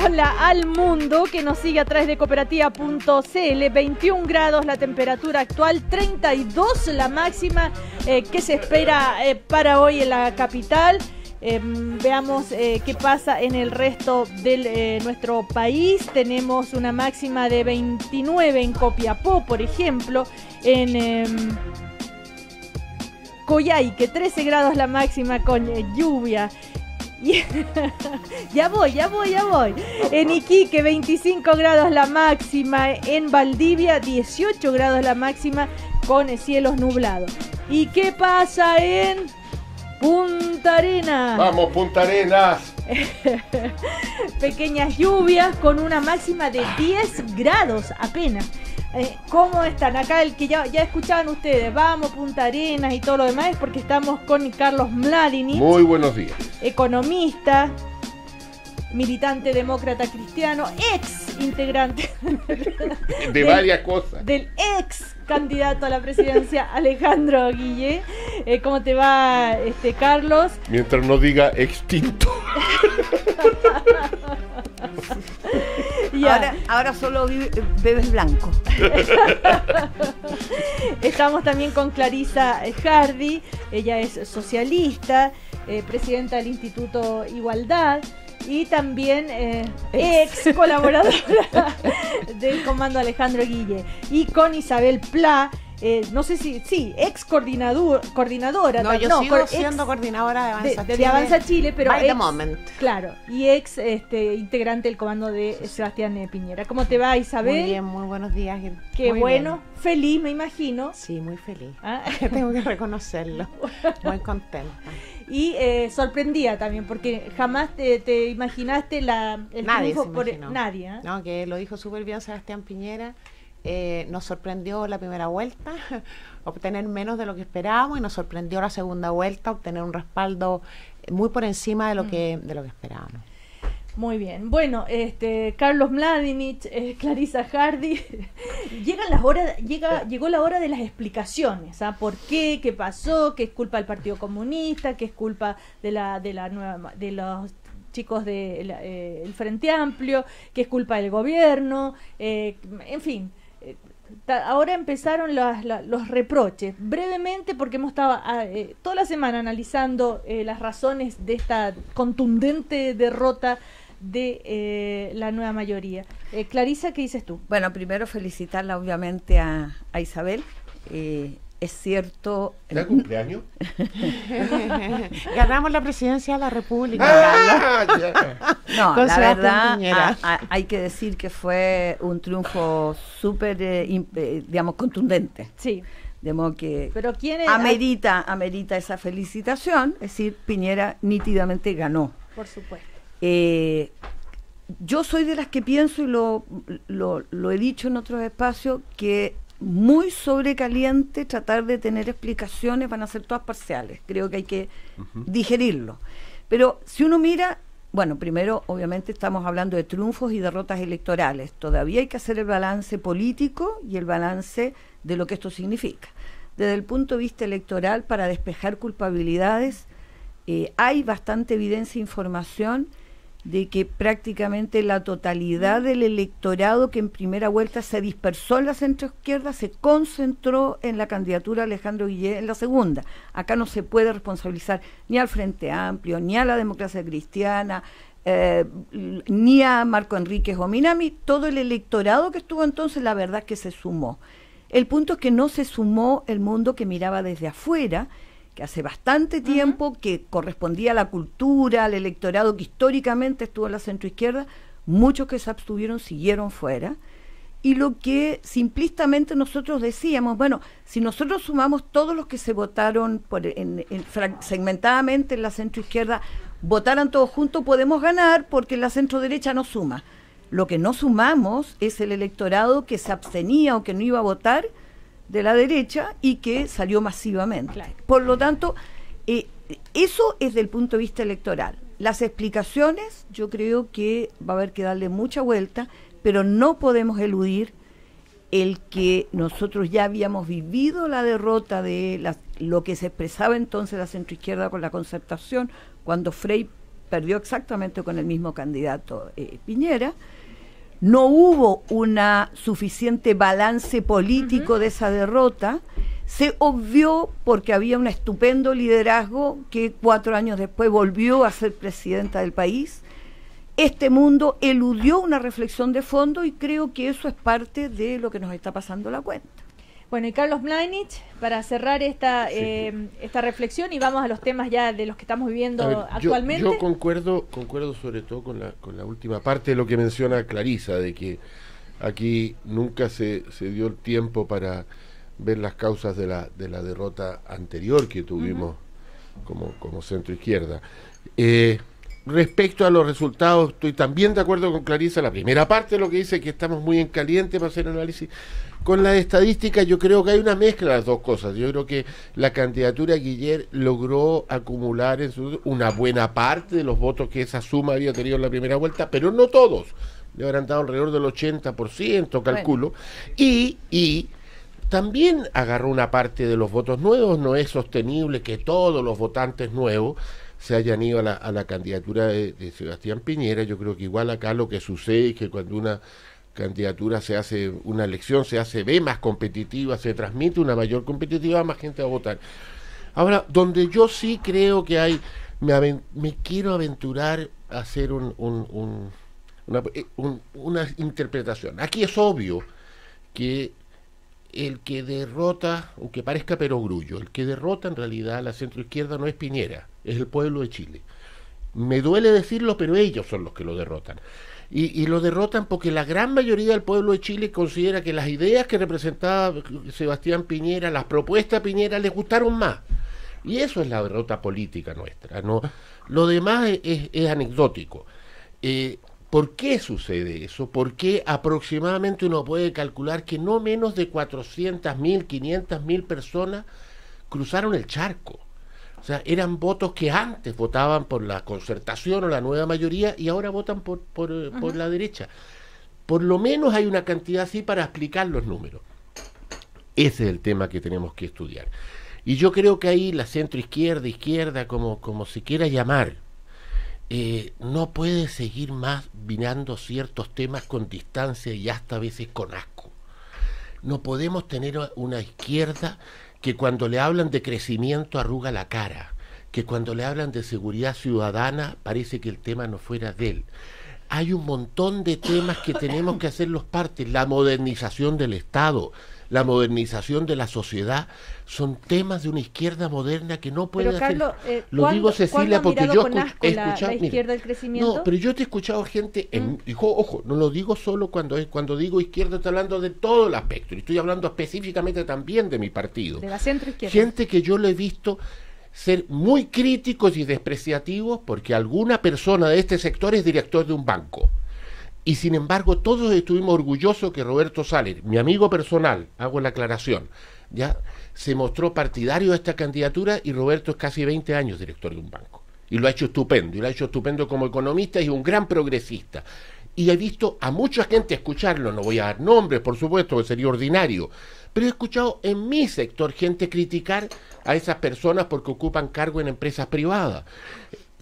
Hola al mundo que nos sigue a través de cooperativa.cl. 21 grados la temperatura actual, 32 la máxima que se espera para hoy en la capital. Veamos qué pasa en el resto de nuestro país. Tenemos una máxima de 29 en Copiapó, por ejemplo. En Coyhaique, 13 grados la máxima con lluvia. Ya voy. En Iquique, 25 grados la máxima. En Valdivia, 18 grados la máxima con cielos nublados. ¿Y qué pasa en Punta Arenas? ¡Vamos, Punta Arenas! Pequeñas lluvias con una máxima de 10 grados apenas. ¿Cómo están? Acá el que ya escuchaban ustedes, vamos Punta Arenas y todo lo demás, es porque estamos con Carlos Mladinich. Muy buenos días. Economista, militante demócrata cristiano, ex integrante de varias cosas. Del ex candidato a la presidencia Alejandro Guille. ¿Cómo te va, Carlos? Mientras no diga extinto. Ahora solo bebes blanco. Estamos también con Clarisa Hardy. Ella es socialista, presidenta del Instituto Igualdad y también ex colaboradora del Comando Alejandro Guille. Y con Isabel Pla, no sé si, sí, ex coordinadora. No, yo sigo siendo coordinadora de Avanza Chile. De Avanza Chile, pero by the moment. Claro, y ex integrante del comando de Sebastián Piñera. ¿Cómo te va, Isabel? Muy bien, muy buenos días. Qué muy bueno, bien. Feliz, me imagino. Sí, muy feliz. ¿Ah? Tengo que reconocerlo. Muy contenta. Y sorprendida también, porque jamás te imaginaste el nadie triunfo se por imaginó. nadie. ¿Eh? No, que lo dijo súper bien Sebastián Piñera. Nos sorprendió la primera vuelta obtener menos de lo que esperábamos, y nos sorprendió la segunda vuelta obtener un respaldo muy por encima de lo que esperábamos. Muy bien. Bueno, Carlos Mladinich, Clarisa Hardy, llegó la hora de las explicaciones. ¿Ah? ¿Por qué? ¿Qué pasó? ¿Qué es culpa del Partido Comunista? ¿Qué es culpa de los chicos del Frente Amplio? ¿Qué es culpa del gobierno? En fin. Ahora empezaron los reproches, brevemente, porque hemos estado toda la semana analizando las razones de esta contundente derrota de la nueva mayoría. Clarisa, ¿qué dices tú? Bueno, primero felicitarla obviamente a Isabel. Es cierto. ¿Ya cumpleaños? Ganamos la presidencia de la República. No, con la Sebastián verdad Piñera. hay que decir que fue un triunfo súper, digamos, contundente. Sí. De modo que Pero ¿quién es? amerita esa felicitación, es decir, Piñera nítidamente ganó. Por supuesto. Yo soy de las que pienso, y lo he dicho en otros espacios, que muy sobrecaliente tratar de tener explicaciones, van a ser todas parciales. Creo que hay que digerirlo. Pero si uno mira, bueno, primero obviamente estamos hablando de triunfos y derrotas electorales. Todavía hay que hacer el balance político y el balance de lo que esto significa. Desde el punto de vista electoral, para despejar culpabilidades, hay bastante evidencia e información de que prácticamente la totalidad del electorado que en primera vuelta se dispersó en la centroizquierda se concentró en la candidatura de Alejandro Guille en la segunda. Acá no se puede responsabilizar ni al Frente Amplio, ni a la Democracia Cristiana, ni a Marco Enríquez o Minami. Todo el electorado que estuvo entonces, la verdad es que se sumó. El punto es que no se sumó el mundo que miraba desde afuera, que hace bastante tiempo, que correspondía a la cultura, al electorado que históricamente estuvo en la centroizquierda. Muchos que se abstuvieron siguieron fuera, y lo que simplistamente nosotros decíamos, bueno, si nosotros sumamos todos los que se votaron segmentadamente en la centroizquierda, votaran todos juntos, podemos ganar, porque la centroderecha no suma. Lo que no sumamos es el electorado que se abstenía o que no iba a votar de la derecha y que salió masivamente. Claro. Por lo tanto, eso es del punto de vista electoral. Las explicaciones, yo creo que va a haber que darle mucha vuelta, pero no podemos eludir el que nosotros ya habíamos vivido la derrota de lo que se expresaba entonces la centroizquierda con la Concertación, cuando Frei perdió exactamente con el mismo candidato Piñera. No hubo una suficiente balance político de esa derrota. Se obvió porque había un estupendo liderazgo que 4 años después volvió a ser presidenta del país. Este mundo eludió una reflexión de fondo y creo que eso es parte de lo que nos está pasando la cuenta. Bueno, y Carlos Mlajnich, para cerrar esta reflexión y vamos a los temas ya de los que estamos viviendo actualmente. Yo concuerdo sobre todo con la última parte de lo que menciona Clarisa, de que aquí nunca se dio el tiempo para ver las causas de la derrota anterior que tuvimos como centro izquierda. Respecto a los resultados, estoy también de acuerdo con Clarisa, la primera parte de lo que dice, que estamos muy en caliente para hacer análisis. Con las estadísticas yo creo que hay una mezcla de las dos cosas. Yo creo que la candidatura Guiller logró acumular una buena parte de los votos que esa suma había tenido en la primera vuelta, pero no todos. Le habrán dado alrededor del 80%, calculo. Bueno. Y también agarró una parte de los votos nuevos. No es sostenible que todos los votantes nuevos se hayan ido a la candidatura de Sebastián Piñera. Yo creo que igual acá lo que sucede es que cuando una candidatura una elección se ve más competitiva, se transmite una mayor competitividad, más gente va a votar. Ahora, donde yo sí creo que me quiero aventurar a hacer una interpretación. Aquí es obvio que el que derrota, aunque parezca perogrullo, el que derrota en realidad a la centroizquierda no es Piñera, es el pueblo de Chile. Me duele decirlo, pero ellos son los que lo derrotan. Y lo derrotan porque la gran mayoría del pueblo de Chile considera que las ideas que representaba Sebastián Piñera, las propuestas de Piñera, les gustaron más. Y eso es la derrota política nuestra, ¿no? Lo demás es anecdótico. ¿Por qué sucede eso? Porque aproximadamente uno puede calcular que no menos de 400.000, 500.000 personas cruzaron el charco. O sea, eran votos que antes votaban por la concertación o la nueva mayoría y ahora votan por la derecha. Por lo menos hay una cantidad así para explicar los números. Ese es el tema que tenemos que estudiar. Y yo creo que ahí la izquierda, como se quiera llamar, no puede seguir más mirando ciertos temas con distancia y hasta a veces con asco. No podemos tener una izquierda que cuando le hablan de crecimiento arruga la cara, que cuando le hablan de seguridad ciudadana parece que el tema no fuera de él. Hay un montón de temas que tenemos que hacerlos parte. La modernización del Estado, la modernización de la sociedad, son temas de una izquierda moderna que no puede hacer. Carlos, lo digo, Cecilia, porque yo he escuchado la izquierda del crecimiento. No, pero yo te he escuchado gente, ojo, no lo digo solo cuando digo izquierda, estoy hablando de todo el aspecto, y estoy hablando específicamente también de mi partido. De la centroizquierda. Gente que yo lo he visto ser muy críticos y despreciativos porque alguna persona de este sector es director de un banco. Y sin embargo, todos estuvimos orgullosos que Roberto Saller, mi amigo personal, hago la aclaración, ya se mostró partidario de esta candidatura, y Roberto es casi 20 años director de un banco. Y lo ha hecho estupendo, como economista y un gran progresista. Y he visto a mucha gente escucharlo, no voy a dar nombres, por supuesto, que sería ordinario, pero he escuchado en mi sector gente criticar a esas personas porque ocupan cargo en empresas privadas.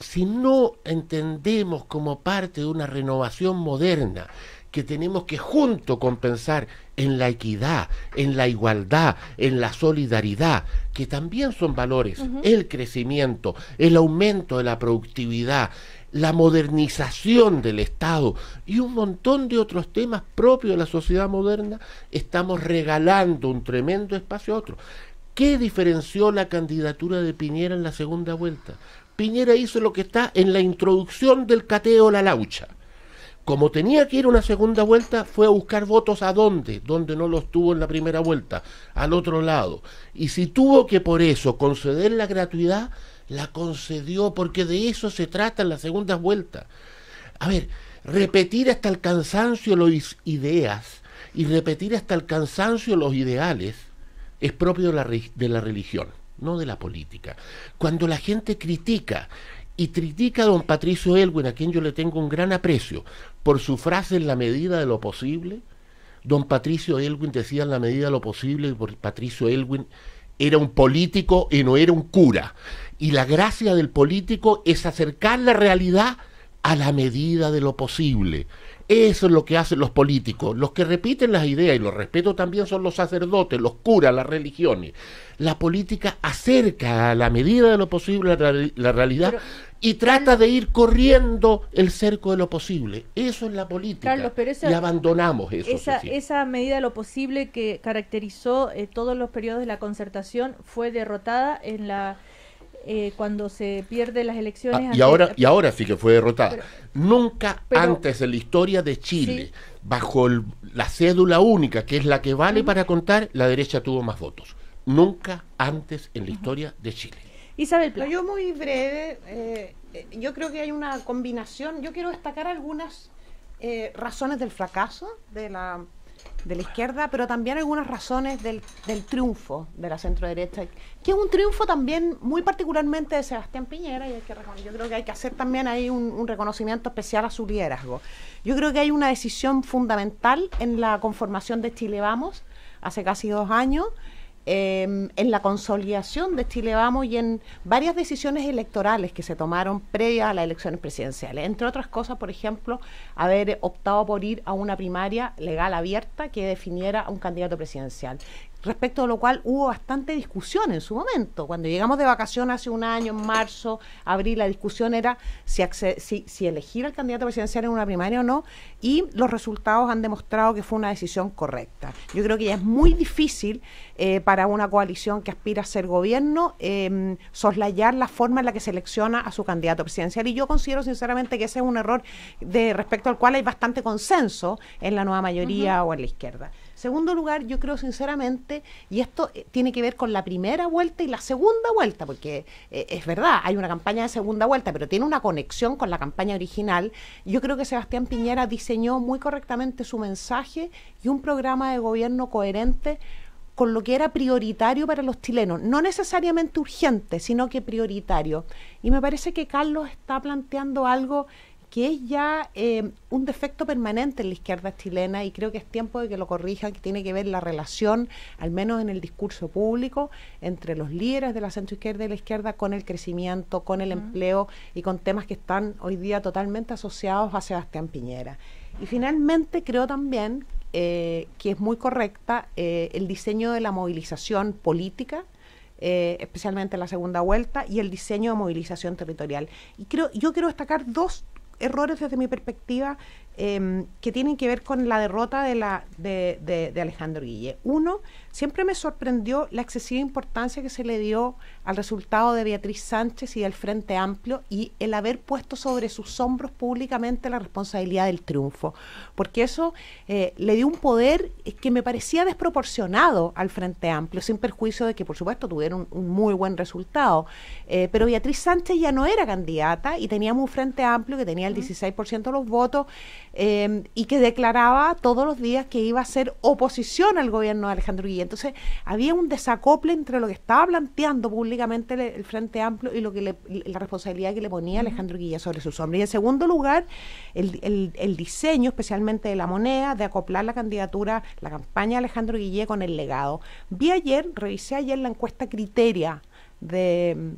Si no entendemos como parte de una renovación moderna que tenemos que junto con pensar en la equidad, en la igualdad, en la solidaridad, que también son valores, el crecimiento, el aumento de la productividad, la modernización del Estado y un montón de otros temas propios de la sociedad moderna, estamos regalando un tremendo espacio a otro. ¿Qué diferenció la candidatura de Piñera en la segunda vuelta? Piñera hizo lo que está en la introducción del cateo La Laucha. Como tenía que ir a una segunda vuelta, fue a buscar votos ¿a dónde? Donde no los tuvo en la primera vuelta, al otro lado. Y si tuvo que por eso conceder la gratuidad, la concedió, porque de eso se trata en la segunda vuelta. A ver, repetir hasta el cansancio las ideas y repetir hasta el cansancio los ideales es propio de la religión, no de la política. Cuando la gente critica a don Patricio Aylwin, a quien yo le tengo un gran aprecio, por su frase en la medida de lo posible, don Patricio Aylwin decía en la medida de lo posible, y por Patricio Aylwin era un político y no era un cura. Y la gracia del político es acercar la realidad a la medida de lo posible. Eso es lo que hacen los políticos. Los que repiten las ideas, y los respeto también, son los sacerdotes, los curas, las religiones. La política acerca a la medida de lo posible la realidad y trata de ir corriendo el cerco de lo posible. Eso es la política. Carlos, pero y abandonamos eso. Esa medida de lo posible que caracterizó todos los periodos de la Concertación fue derrotada en la cuando se pierden las elecciones. Y ahora sí que fue derrotada. Nunca antes en la historia de Chile, sí, bajo la cédula única, que es la que vale para contar, la derecha tuvo más votos. Nunca antes en la historia de Chile. Isabel Pla. Yo muy breve, yo creo que hay una combinación. Yo quiero destacar algunas razones del fracaso de la izquierda, pero también algunas razones del triunfo de la centroderecha, que es un triunfo también muy particularmente de Sebastián Piñera, y yo creo que hay que hacer también ahí un reconocimiento especial a su liderazgo. Yo creo que hay una decisión fundamental en la conformación de Chile Vamos, hace casi 2 años, en la consolidación de Chile Vamos y en varias decisiones electorales que se tomaron previas a las elecciones presidenciales. Entre otras cosas, por ejemplo, haber optado por ir a una primaria legal abierta que definiera a un candidato presidencial. Respecto a lo cual hubo bastante discusión en su momento. Cuando llegamos de vacaciones hace 1 año, en marzo, abril, la discusión era si elegir al candidato presidencial en una primaria o no, y los resultados han demostrado que fue una decisión correcta. Yo creo que ya es muy difícil para una coalición que aspira a ser gobierno soslayar la forma en la que selecciona a su candidato presidencial, y yo considero sinceramente que ese es un error respecto al cual hay bastante consenso en la nueva mayoría o en la izquierda. Segundo lugar, yo creo sinceramente, y esto tiene que ver con la primera vuelta y la segunda vuelta, porque es verdad, hay una campaña de segunda vuelta, pero tiene una conexión con la campaña original. Yo creo que Sebastián Piñera diseñó muy correctamente su mensaje y un programa de gobierno coherente con lo que era prioritario para los chilenos, no necesariamente urgente, sino que prioritario. Y me parece que Carlos está planteando algo que es ya un defecto permanente en la izquierda chilena, y creo que es tiempo de que lo corrijan, que tiene que ver la relación, al menos en el discurso público, entre los líderes de la centroizquierda y la izquierda con el crecimiento, con el empleo y con temas que están hoy día totalmente asociados a Sebastián Piñera. Y finalmente creo también que es muy correcta el diseño de la movilización política, especialmente en la segunda vuelta, y el diseño de movilización territorial. Y yo quiero destacar 2 errores desde mi perspectiva que tienen que ver con la derrota de Alejandro Guille. Uno, siempre me sorprendió la excesiva importancia que se le dio al resultado de Beatriz Sánchez y del Frente Amplio, y el haber puesto sobre sus hombros públicamente la responsabilidad del triunfo, porque eso le dio un poder que me parecía desproporcionado al Frente Amplio, sin perjuicio de que por supuesto tuvieron un muy buen resultado, pero Beatriz Sánchez ya no era candidata y teníamos un Frente Amplio que tenía el 16% de los votos, y que declaraba todos los días que iba a ser oposición al gobierno de Alejandro Guille. Entonces había un desacople entre lo que estaba planteando públicamente el Frente Amplio y lo que la responsabilidad que le ponía Alejandro Guille sobre sus hombros. Y en segundo lugar, el diseño, especialmente de la moneda, de acoplar la candidatura, la campaña de Alejandro Guille con el legado. Revisé ayer la encuesta Criteria de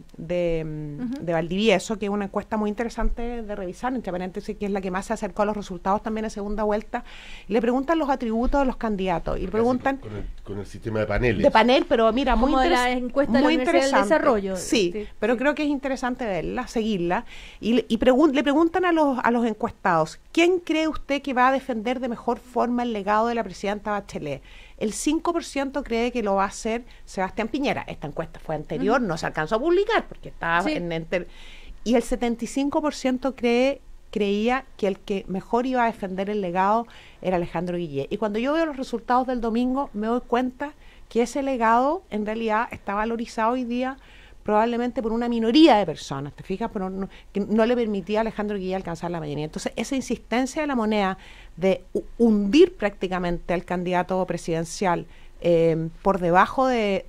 Valdivieso, que es una encuesta muy interesante de revisar, entre paréntesis, que es la que más se acercó a los resultados también en segunda vuelta. Le preguntan los atributos de los candidatos y le preguntan con el sistema de paneles. De panel, pero mira, muy la encuesta de la Universidad del Desarrollo. Sí, pero creo que es interesante verla, seguirla, y le preguntan a los encuestados: ¿quién cree usted que va a defender de mejor forma el legado de la presidenta Bachelet? El 5% cree que lo va a hacer Sebastián Piñera. Esta encuesta fue anterior, no se alcanzó a publicar porque estaba y el 75% creía que el que mejor iba a defender el legado era Alejandro Guille. Y cuando yo veo los resultados del domingo, me doy cuenta que ese legado en realidad está valorizado hoy día probablemente por una minoría de personas, ¿te fijas? Pero que no le permitía a Alejandro Guille alcanzar la mayoría. Entonces, esa insistencia de la moneda de hundir prácticamente al candidato presidencial por debajo de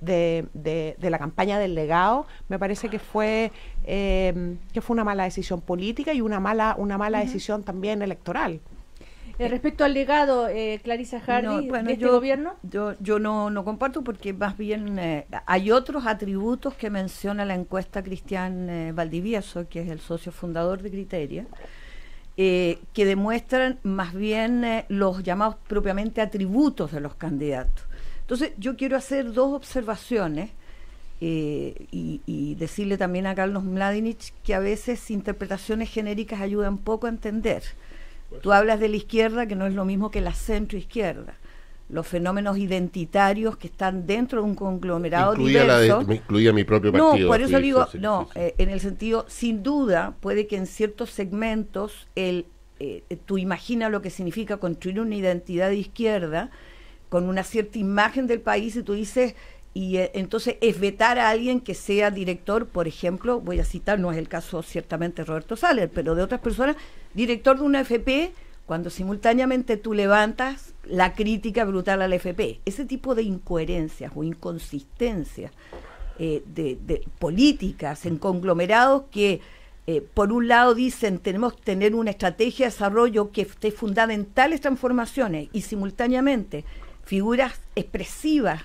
la campaña del legado, me parece que fue una mala decisión política y una mala decisión también electoral. Respecto al legado, Clarisa Hardy, de este gobierno. Yo no comparto, porque más bien hay otros atributos que menciona la encuesta Cristian Valdivieso, que es el socio fundador de Criteria, que demuestran más bien los llamados propiamente atributos de los candidatos. Entonces yo quiero hacer dos observaciones y decirle también a Carlos Mladinich que a veces interpretaciones genéricas ayudan poco a entender. Tú hablas de la izquierda, que no es lo mismo que la centroizquierda. Los fenómenos identitarios que están dentro de un conglomerado diverso. Incluía mi propio partido. No, por eso digo, en el sentido, sin duda, puede que en ciertos segmentos tú imaginas lo que significa construir una identidad de izquierda con una cierta imagen del país, y tú dices, entonces es vetar a alguien que sea director, por ejemplo, voy a citar, no es el caso ciertamente de Roberto Saller, pero de otras personas, director de una FP, cuando simultáneamente tú levantas la crítica brutal a la FP. Ese tipo de incoherencias o inconsistencias de políticas en conglomerados que por un lado dicen tenemos que tener una estrategia de desarrollo que esté fundada en tales transformaciones, y simultáneamente figuras expresivas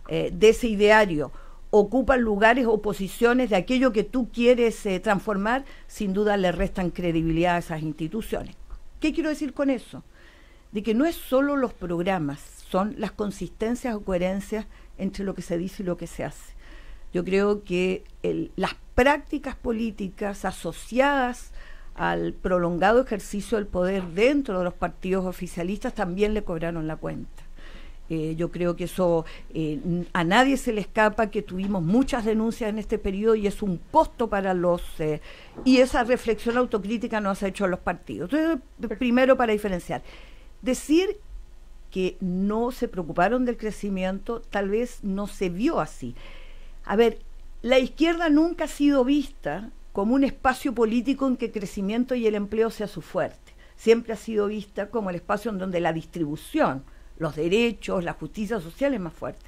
de ese ideario ocupan lugares o posiciones de aquello que tú quieres transformar, sin duda le restan credibilidad a esas instituciones. ¿Qué quiero decir con eso? De que no es solo los programas, son las consistencias o coherencias entre lo que se dice y lo que se hace. Yo creo que las prácticas políticas asociadas al prolongado ejercicio del poder dentro de los partidos oficialistas también le cobraron la cuenta. Yo creo que eso a nadie se le escapa, que tuvimos muchas denuncias en este periodo y es un costo para y esa reflexión autocrítica no se ha hecho a los partidos. Entonces, primero, para diferenciar, decir que no se preocuparon del crecimiento tal vez no se vio así. A ver, la izquierda nunca ha sido vista como un espacio político en que el crecimiento y el empleo sea su fuerte. Siempre ha sido vista como el espacio en donde la distribución, los derechos, la justicia social es más fuerte.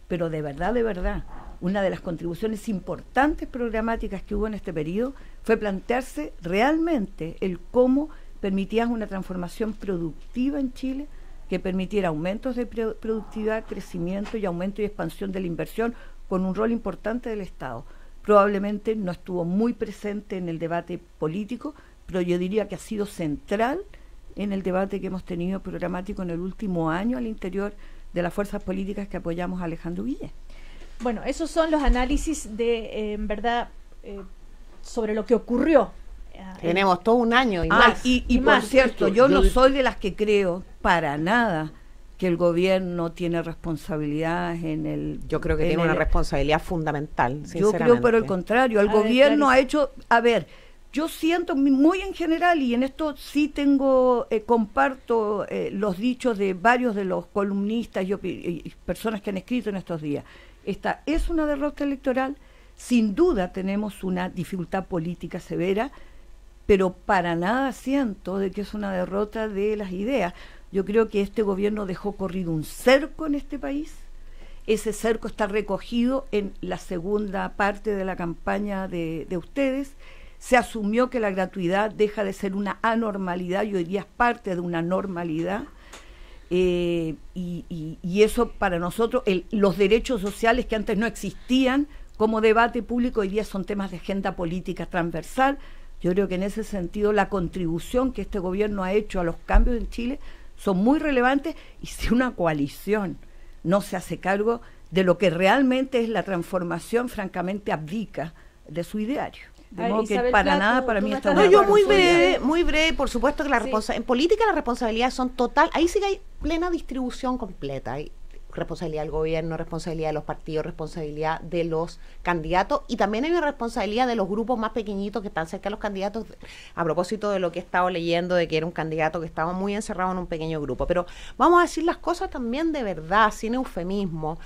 Pero de verdad, una de las contribuciones importantes programáticas que hubo en este periodo fue plantearse realmente el cómo permitías una transformación productiva en Chile, que permitiera aumentos de productividad, crecimiento y aumento y expansión de la inversión, con un rol importante del Estado. Probablemente no estuvo muy presente en el debate político, pero yo diría que ha sido central en el debate que hemos tenido programático en el último año al interior de las fuerzas políticas que apoyamos a Alejandro Guillén. Bueno, esos son los análisis de, en verdad, sobre lo que ocurrió. Tenemos todo un año y más. Y por cierto, yo no soy de las que creo para nada que el gobierno tiene responsabilidad en el... Yo creo que tiene una responsabilidad fundamental, sinceramente. Yo creo, pero al contrario, el gobierno ha hecho... A ver, yo siento muy en general, y en esto sí comparto los dichos de varios de los columnistas y personas que han escrito en estos días. Esta es una derrota electoral, sin duda tenemos una dificultad política severa, pero para nada siento de que es una derrota de las ideas. Yo creo que este gobierno dejó corrido un cerco en este país. Ese cerco está recogido en la segunda parte de la campaña de ustedes. Se asumió que la gratuidad deja de ser una anormalidad y hoy día es parte de una normalidad. Y eso para nosotros, los derechos sociales que antes no existían como debate público, hoy día son temas de agenda política transversal. Yo creo que en ese sentido la contribución que este gobierno ha hecho a los cambios en Chile son muy relevantes, y si una coalición no se hace cargo de lo que realmente es la transformación, francamente abdica de su ideario. De modo que Isabel para Plato, nada para mí está No, yo muy breve, por supuesto que en política las responsabilidades son total, ahí sí que hay plena distribución completa, hay responsabilidad del gobierno, responsabilidad de los partidos, responsabilidad de los candidatos, y también hay una responsabilidad de los grupos más pequeñitos que están cerca de los candidatos, a propósito de lo que he estado leyendo, de que era un candidato que estaba muy encerrado en un pequeño grupo. Pero vamos a decir las cosas también de verdad, sin eufemismo.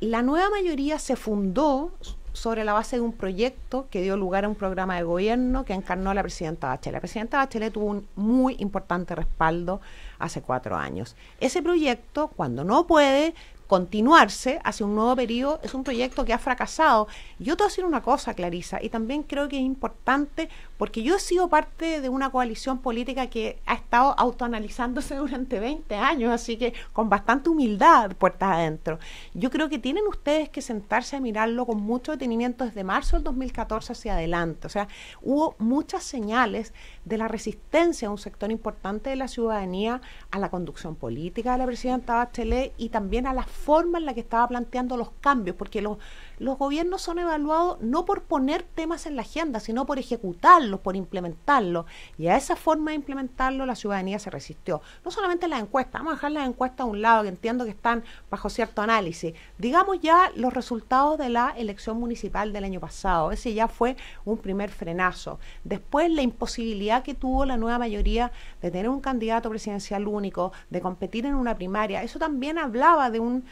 La nueva mayoría se fundó sobre la base de un proyecto que dio lugar a un programa de gobierno que encarnó a la presidenta Bachelet. La presidenta Bachelet tuvo un muy importante respaldo hace 4 años. Ese proyecto, cuando no puede, continuarse hacia un nuevo periodo es un proyecto que ha fracasado. Yo te voy a decir una cosa, Clarisa, y también creo que es importante, porque yo he sido parte de una coalición política que ha estado autoanalizándose durante 20 años, así que con bastante humildad, puertas adentro. Yo creo que tienen ustedes que sentarse a mirarlo con mucho detenimiento desde marzo del 2014 hacia adelante. O sea, hubo muchas señales de la resistencia de un sector importante de la ciudadanía a la conducción política de la presidenta Bachelet y también a la forma en la que estaba planteando los cambios, porque los gobiernos son evaluados no por poner temas en la agenda, sino por ejecutarlos, por implementarlos. Y a esa forma de implementarlo la ciudadanía se resistió. No solamente las encuestas, vamos a dejar las encuestas a un lado, que entiendo que están bajo cierto análisis. Digamos ya los resultados de la elección municipal del año pasado. Ese ya fue un primer frenazo. Después la imposibilidad que tuvo la nueva mayoría de tener un candidato presidencial único, de competir en una primaria. Eso también hablaba de una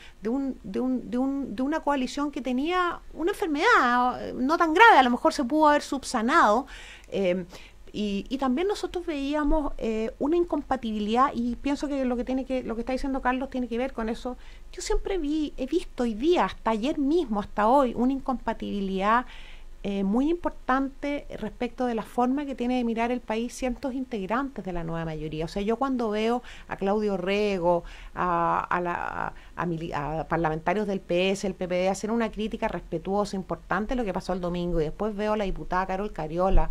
coalición que tenía una enfermedad no tan grave, a lo mejor se pudo haber subsanado, y también nosotros veíamos una incompatibilidad, y pienso que lo que está diciendo Carlos tiene que ver con eso. Yo siempre he visto hoy día, hasta ayer mismo, hasta hoy, una incompatibilidad muy importante respecto de la forma que tiene de mirar el país ciertos integrantes de la nueva mayoría. O sea, yo cuando veo a Claudio Rego, a parlamentarios del PS, el PPD, hacer una crítica respetuosa, importante de lo que pasó el domingo, y después veo a la diputada Carol Cariola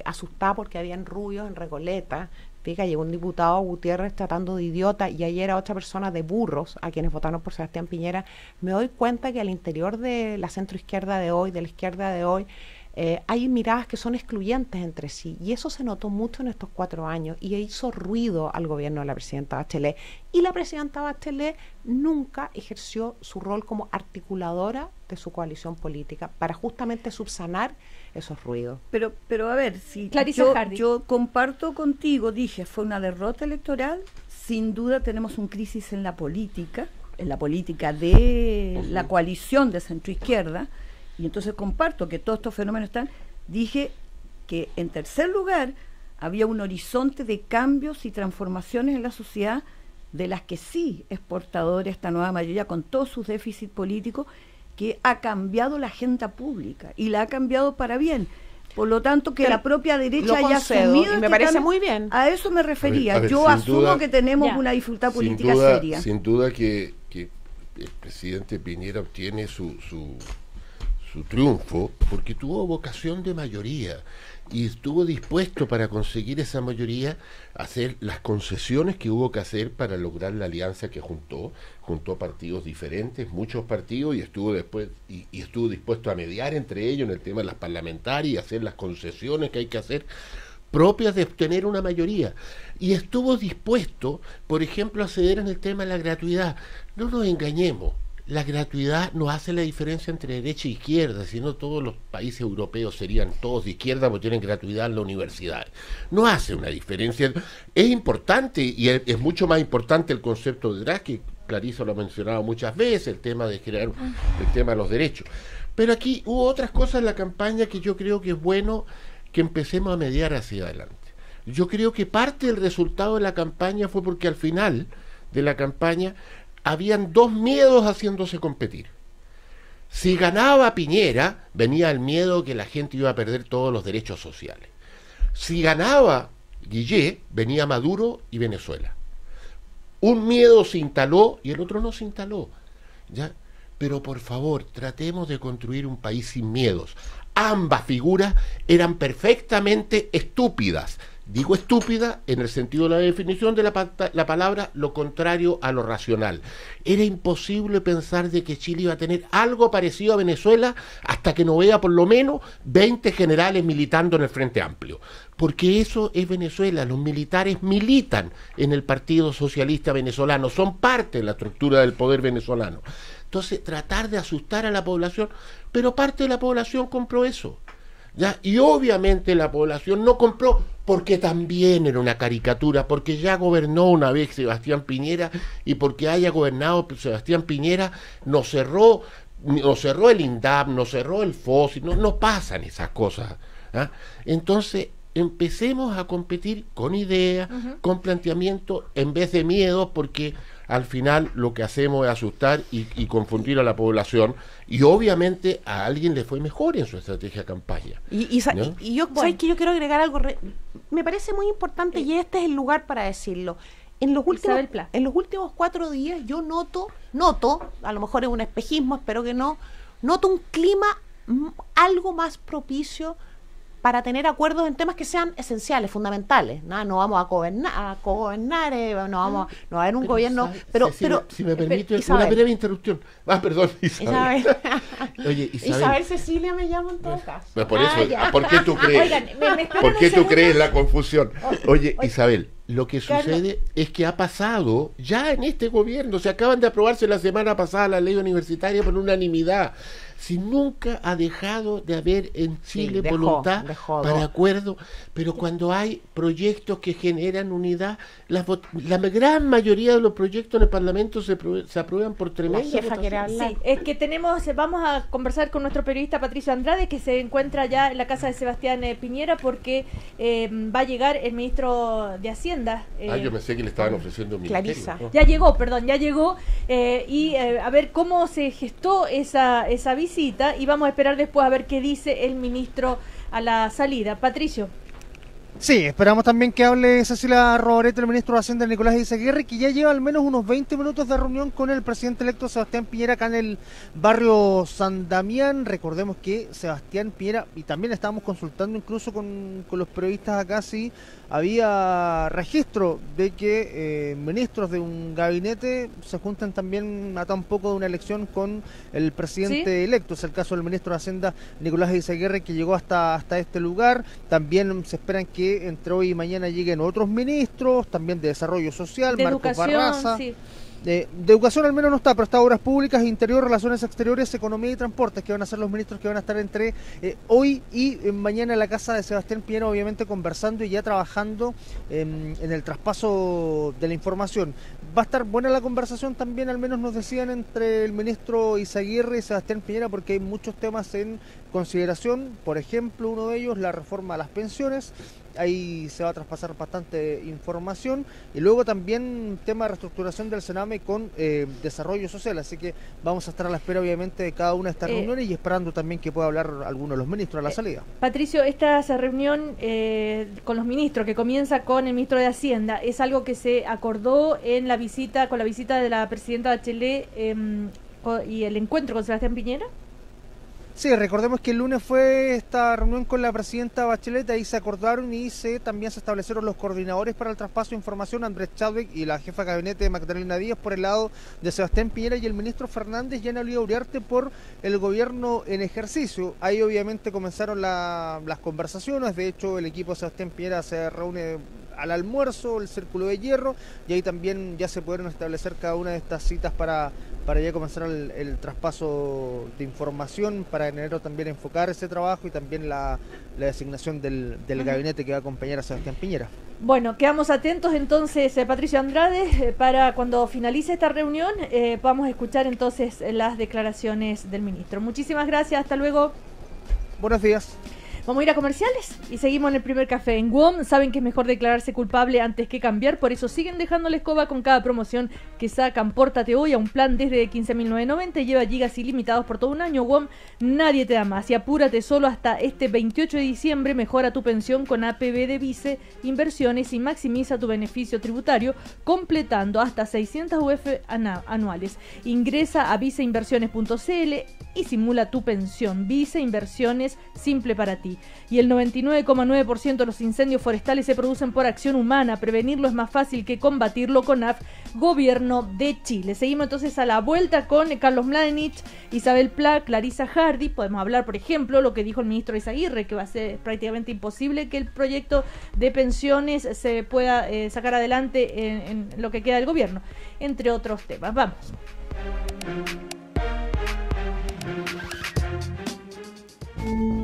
asustada porque habían rubios en Recoleta. Fíjate, llegó un diputado Gutiérrez tratando de idiota, y ayer a otra persona de burros, a quienes votaron por Sebastián Piñera. Me doy cuenta que al interior de la centroizquierda de hoy, de la izquierda de hoy, hay miradas que son excluyentes entre sí, y eso se notó mucho en estos 4 años y hizo ruido al gobierno de la presidenta Bachelet, y la presidenta Bachelet nunca ejerció su rol como articuladora de su coalición política para justamente subsanar esos ruidos. Pero a ver, si yo comparto contigo, dije, fue una derrota electoral, sin duda tenemos un crisis en la política de la coalición de centroizquierda, y entonces comparto que todos estos fenómenos están. Dije que en tercer lugar había un horizonte de cambios y transformaciones en la sociedad de las que sí es portadora esta nueva mayoría, con todos sus déficits políticos, que ha cambiado la agenda pública y la ha cambiado para bien. Por lo tanto, que la propia derecha haya asumido, y me parece muy bien. A eso me refería. A ver, yo asumo duda, que tenemos una dificultad política seria. Sin duda que el presidente Piñera obtiene su triunfo porque tuvo vocación de mayoría y estuvo dispuesto para conseguir esa mayoría a hacer las concesiones que hubo que hacer para lograr la alianza que juntó partidos diferentes, muchos partidos, y estuvo dispuesto a mediar entre ellos en el tema de las parlamentarias y hacer las concesiones que hay que hacer propias de obtener una mayoría, y estuvo dispuesto, por ejemplo, a ceder en el tema de la gratuidad. No nos engañemos, la gratuidad no hace la diferencia entre derecha e izquierda, sino todos los países europeos serían todos de izquierda porque tienen gratuidad en la universidad. No hace una diferencia. Es importante, y es mucho más importante el concepto detrás, que Clarisa lo ha mencionado muchas veces, el tema de crear el tema de los derechos. Pero aquí hubo otras cosas en la campaña que yo creo que es bueno que empecemos a mediar hacia adelante. Yo creo que parte del resultado de la campaña fue porque al final de la campaña habían 2 miedos haciéndose competir. Si ganaba Piñera, venía el miedo que la gente iba a perder todos los derechos sociales. Si ganaba Guillé, venía Maduro y Venezuela. Un miedo se instaló y el otro no se instaló, ¿ya? Pero por favor, tratemos de construir un país sin miedos. Ambas figuras eran perfectamente estúpidas. Digo estúpida en el sentido de la definición de la palabra, lo contrario a lo racional. Era imposible pensar de que Chile iba a tener algo parecido a Venezuela hasta que no vea por lo menos 20 generales militando en el Frente Amplio. Porque eso es Venezuela. Los militares militan en el Partido Socialista Venezolano, son parte de la estructura del poder venezolano. Entonces, tratar de asustar a la población, pero parte de la población compró eso, ¿ya? Y obviamente la población no compró porque también era una caricatura, porque ya gobernó una vez Sebastián Piñera, y porque haya gobernado Sebastián Piñera nos cerró el INDAP, nos cerró el FOSI, no pasan esas cosas, ¿ah? Entonces empecemos a competir con ideas, con planteamiento, en vez de miedo, porque al final lo que hacemos es asustar y confundir a la población, y obviamente a alguien le fue mejor en su estrategia de campaña. Y yo, ¿sabes qué? Yo quiero agregar algo, me parece muy importante, y este es el lugar para decirlo. En los últimos 4 días yo noto, a lo mejor es un espejismo, espero que no, noto un clima algo más propicio para tener acuerdos en temas que sean esenciales, fundamentales. No vamos a cogobernar, no va a haber un gobierno... Pero, si me permite, una breve interrupción. Perdón, Isabel. Oye, Isabel Cecilia me llama en todo caso. Por eso, ¿por qué tú crees? Oigan, ¿por qué tú crees la confusión? Oye, Isabel, lo que sucede es que ha pasado ya en este gobierno, se acaban de aprobarse la semana pasada la ley universitaria por unanimidad. Si nunca ha dejado de haber en Chile voluntad para acuerdo, pero cuando hay proyectos que generan unidad, la gran mayoría de los proyectos en el Parlamento se aprueban por tremenda votación. Sí, es que vamos a conversar con nuestro periodista Patricio Andrade, que se encuentra ya en la casa de Sebastián Piñera, porque va a llegar el ministro de Hacienda. Yo pensé que le estaban ofreciendo un ministerio. Clarisa. Ya llegó, y a ver cómo se gestó esa visita, y vamos a esperar después a ver qué dice el ministro a la salida. Patricio. Sí, esperamos también que hable Cecilia Rodríguez, el ministro de Hacienda Nicolás Izaguirre, que ya lleva al menos unos 20 minutos de reunión con el presidente electo Sebastián Piñera acá en el barrio San Damián. Recordemos que Sebastián Piñera, y también estábamos consultando incluso con los periodistas acá, si había registro de que ministros de un gabinete se juntan también a tan poco de una elección con el presidente electo. Es el caso del ministro de Hacienda Nicolás Izaguirre, que llegó hasta este lugar. También se esperan que entre hoy y mañana lleguen otros ministros, también de Desarrollo Social, de Marcos Educación, Barraza. Sí. De Educación al menos no está, pero está Obras Públicas, Interior, Relaciones Exteriores, Economía y Transportes, que van a ser los ministros que van a estar entre hoy y mañana en la casa de Sebastián Piñera, obviamente conversando y ya trabajando en el traspaso de la información. Va a estar buena la conversación también, al menos nos decían, entre el ministro Izaguirre y Sebastián Piñera, porque hay muchos temas en consideración. Por ejemplo, uno de ellos, la reforma a las pensiones. Ahí se va a traspasar bastante información, y luego también tema de reestructuración del Sename con Desarrollo Social, así que vamos a estar a la espera obviamente de cada una de estas reuniones, y esperando también que pueda hablar alguno de los ministros a la salida. Patricio, esta reunión con los ministros, que comienza con el ministro de Hacienda, ¿es algo que se acordó en la visita, con la visita de la presidenta Bachelet y el encuentro con Sebastián Piñera? Sí, recordemos que el lunes fue esta reunión con la presidenta Bachelet, ahí se acordaron y también se establecieron los coordinadores para el traspaso de información, Andrés Chadwick y la jefa de gabinete Magdalena Díaz por el lado de Sebastián Piñera, y el ministro Fernández y Ana Olivia Uriarte por el gobierno en ejercicio. Ahí obviamente comenzaron las conversaciones, de hecho el equipo de Sebastián Piñera se reúne al almuerzo, el Círculo de Hierro, y ahí también ya se pudieron establecer cada una de estas citas para ya comenzar el traspaso de información, para en enero también enfocar ese trabajo y también la designación del gabinete que va a acompañar a Sebastián Piñera. Bueno, quedamos atentos entonces, Patricio Andrade, para cuando finalice esta reunión vamos a escuchar entonces las declaraciones del ministro. Muchísimas gracias, hasta luego. Buenos días. Vamos a ir a comerciales y seguimos en el primer café. En WOM saben que es mejor declararse culpable antes que cambiar, por eso siguen dejando la escoba con cada promoción que sacan. Pórtate hoy a un plan desde 15.990 y lleva gigas ilimitados por todo un año. WOM, nadie te da más, y apúrate, solo hasta este 28 de diciembre mejora tu pensión con APB de Vice Inversiones y maximiza tu beneficio tributario completando hasta 600 UF anuales. Ingresa a viceinversiones.cl y simula tu pensión. Vice Inversiones, simple para ti. Y el 99,9% de los incendios forestales se producen por acción humana. Prevenirlo es más fácil que combatirlo. con AF, Gobierno de Chile. Seguimos entonces a la vuelta con Carlos Mladenich, Isabel Pla, Clarisa Hardy. Podemos hablar, por ejemplo, lo que dijo el ministro Izaguirre, que va a ser prácticamente imposible que el proyecto de pensiones se pueda sacar adelante en lo que queda del gobierno, entre otros temas. Vamos.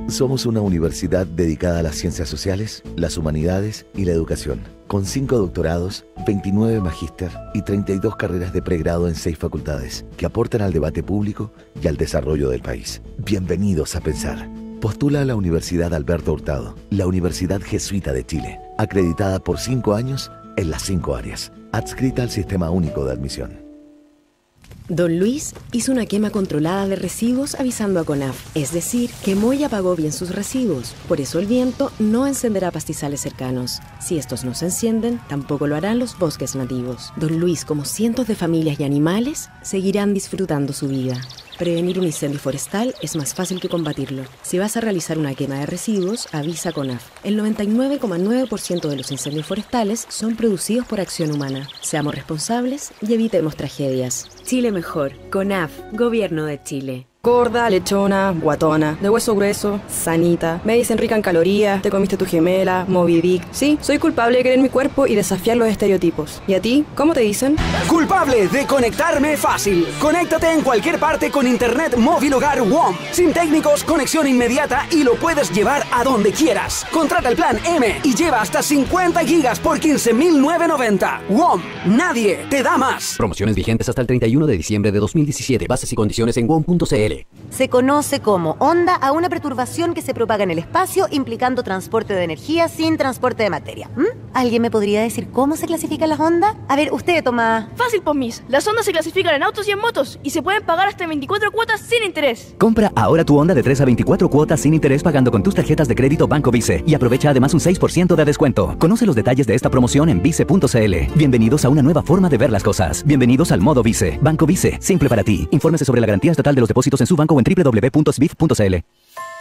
Somos una universidad dedicada a las ciencias sociales, las humanidades y la educación, con 5 doctorados, 29 magíster y 32 carreras de pregrado en 6 facultades, que aportan al debate público y al desarrollo del país. Bienvenidos a Pensar. Postula a la Universidad Alberto Hurtado, la Universidad Jesuita de Chile, acreditada por 5 años en las 5 áreas, adscrita al Sistema Único de Admisión. Don Luis hizo una quema controlada de residuos avisando a CONAF, es decir, quemó y apagó bien sus residuos. Por eso el viento no encenderá pastizales cercanos. Si estos no se encienden, tampoco lo harán los bosques nativos. Don Luis, como cientos de familias y animales, seguirán disfrutando su vida. Prevenir un incendio forestal es más fácil que combatirlo. Si vas a realizar una quema de residuos, avisa a CONAF. El 99,9% de los incendios forestales son producidos por acción humana. Seamos responsables y evitemos tragedias. Chile mejor. CONAF, Gobierno de Chile. Gorda, lechona, guatona, de hueso grueso, sanita, me dicen rica en calorías, te comiste tu gemela, Moby Dick. Sí, soy culpable de querer mi cuerpo y desafiar los estereotipos. ¿Y a ti? ¿Cómo te dicen? Culpable de conectarme fácil. Conéctate en cualquier parte con internet móvil hogar WOM. Sin técnicos, conexión inmediata y lo puedes llevar a donde quieras. Contrata el plan M y lleva hasta 50 gigas por 15.990. WOM, nadie te da más. Promociones vigentes hasta el 31 de diciembre de 2017. Bases y condiciones en WOM.cl. Se conoce como onda a una perturbación que se propaga en el espacio implicando transporte de energía sin transporte de materia. ¿Alguien me podría decir cómo se clasifican las ondas? A ver, usted, Tomás. Fácil, pues, Miss. Las ondas se clasifican en autos y en motos y se pueden pagar hasta 24 cuotas sin interés. Compra ahora tu Honda de 3 a 24 cuotas sin interés pagando con tus tarjetas de crédito Banco Vice y aprovecha además un 6% de descuento. Conoce los detalles de esta promoción en vice.cl. Bienvenidos a una nueva forma de ver las cosas. Bienvenidos al modo Vice. Banco Vice, simple para ti. Infórmese sobre la garantía estatal de los depósitos en su banco o en www.svif.cl.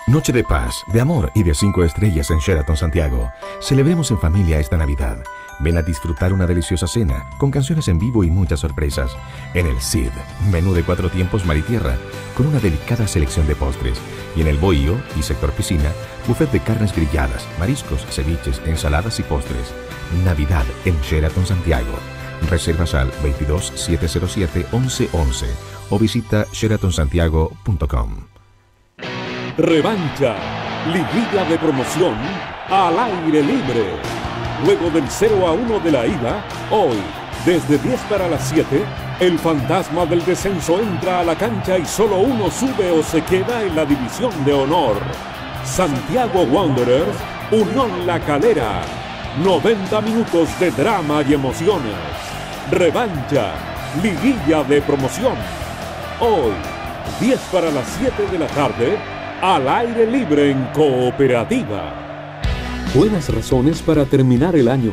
Noche de paz, de amor y de 5 estrellas en Sheraton Santiago. Celebremos en familia esta Navidad. Ven a disfrutar una deliciosa cena con canciones en vivo y muchas sorpresas. En el CID, menú de 4 tiempos mar y tierra, con una delicada selección de postres. Y en el Bohío y sector piscina, buffet de carnes grilladas, mariscos, ceviches, ensaladas y postres. Navidad en Sheraton Santiago. Reservas al 22 707 1111 o visita sheratonsantiago.com. Revancha, liguilla de promoción al aire libre. Luego del 0-1 de la ida, hoy, desde 10 para las 7, el fantasma del descenso entra a la cancha y solo uno sube o se queda en la división de honor. Santiago Wanderers, Unión La Calera. 90 minutos de drama y emociones. Revancha, liguilla de promoción. Hoy, 10 para las 7 de la tarde, al aire libre en Cooperativa. Buenas razones para terminar el año.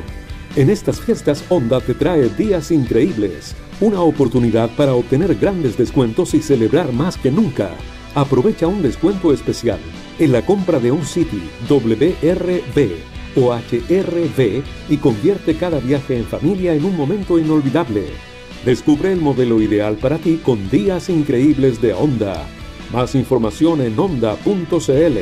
En estas fiestas, Honda te trae días increíbles. Una oportunidad para obtener grandes descuentos y celebrar más que nunca. Aprovecha un descuento especial en la compra de un City, WRV o HRV y convierte cada viaje en familia en un momento inolvidable. Descubre el modelo ideal para ti con días increíbles de Honda. Más información en honda.cl.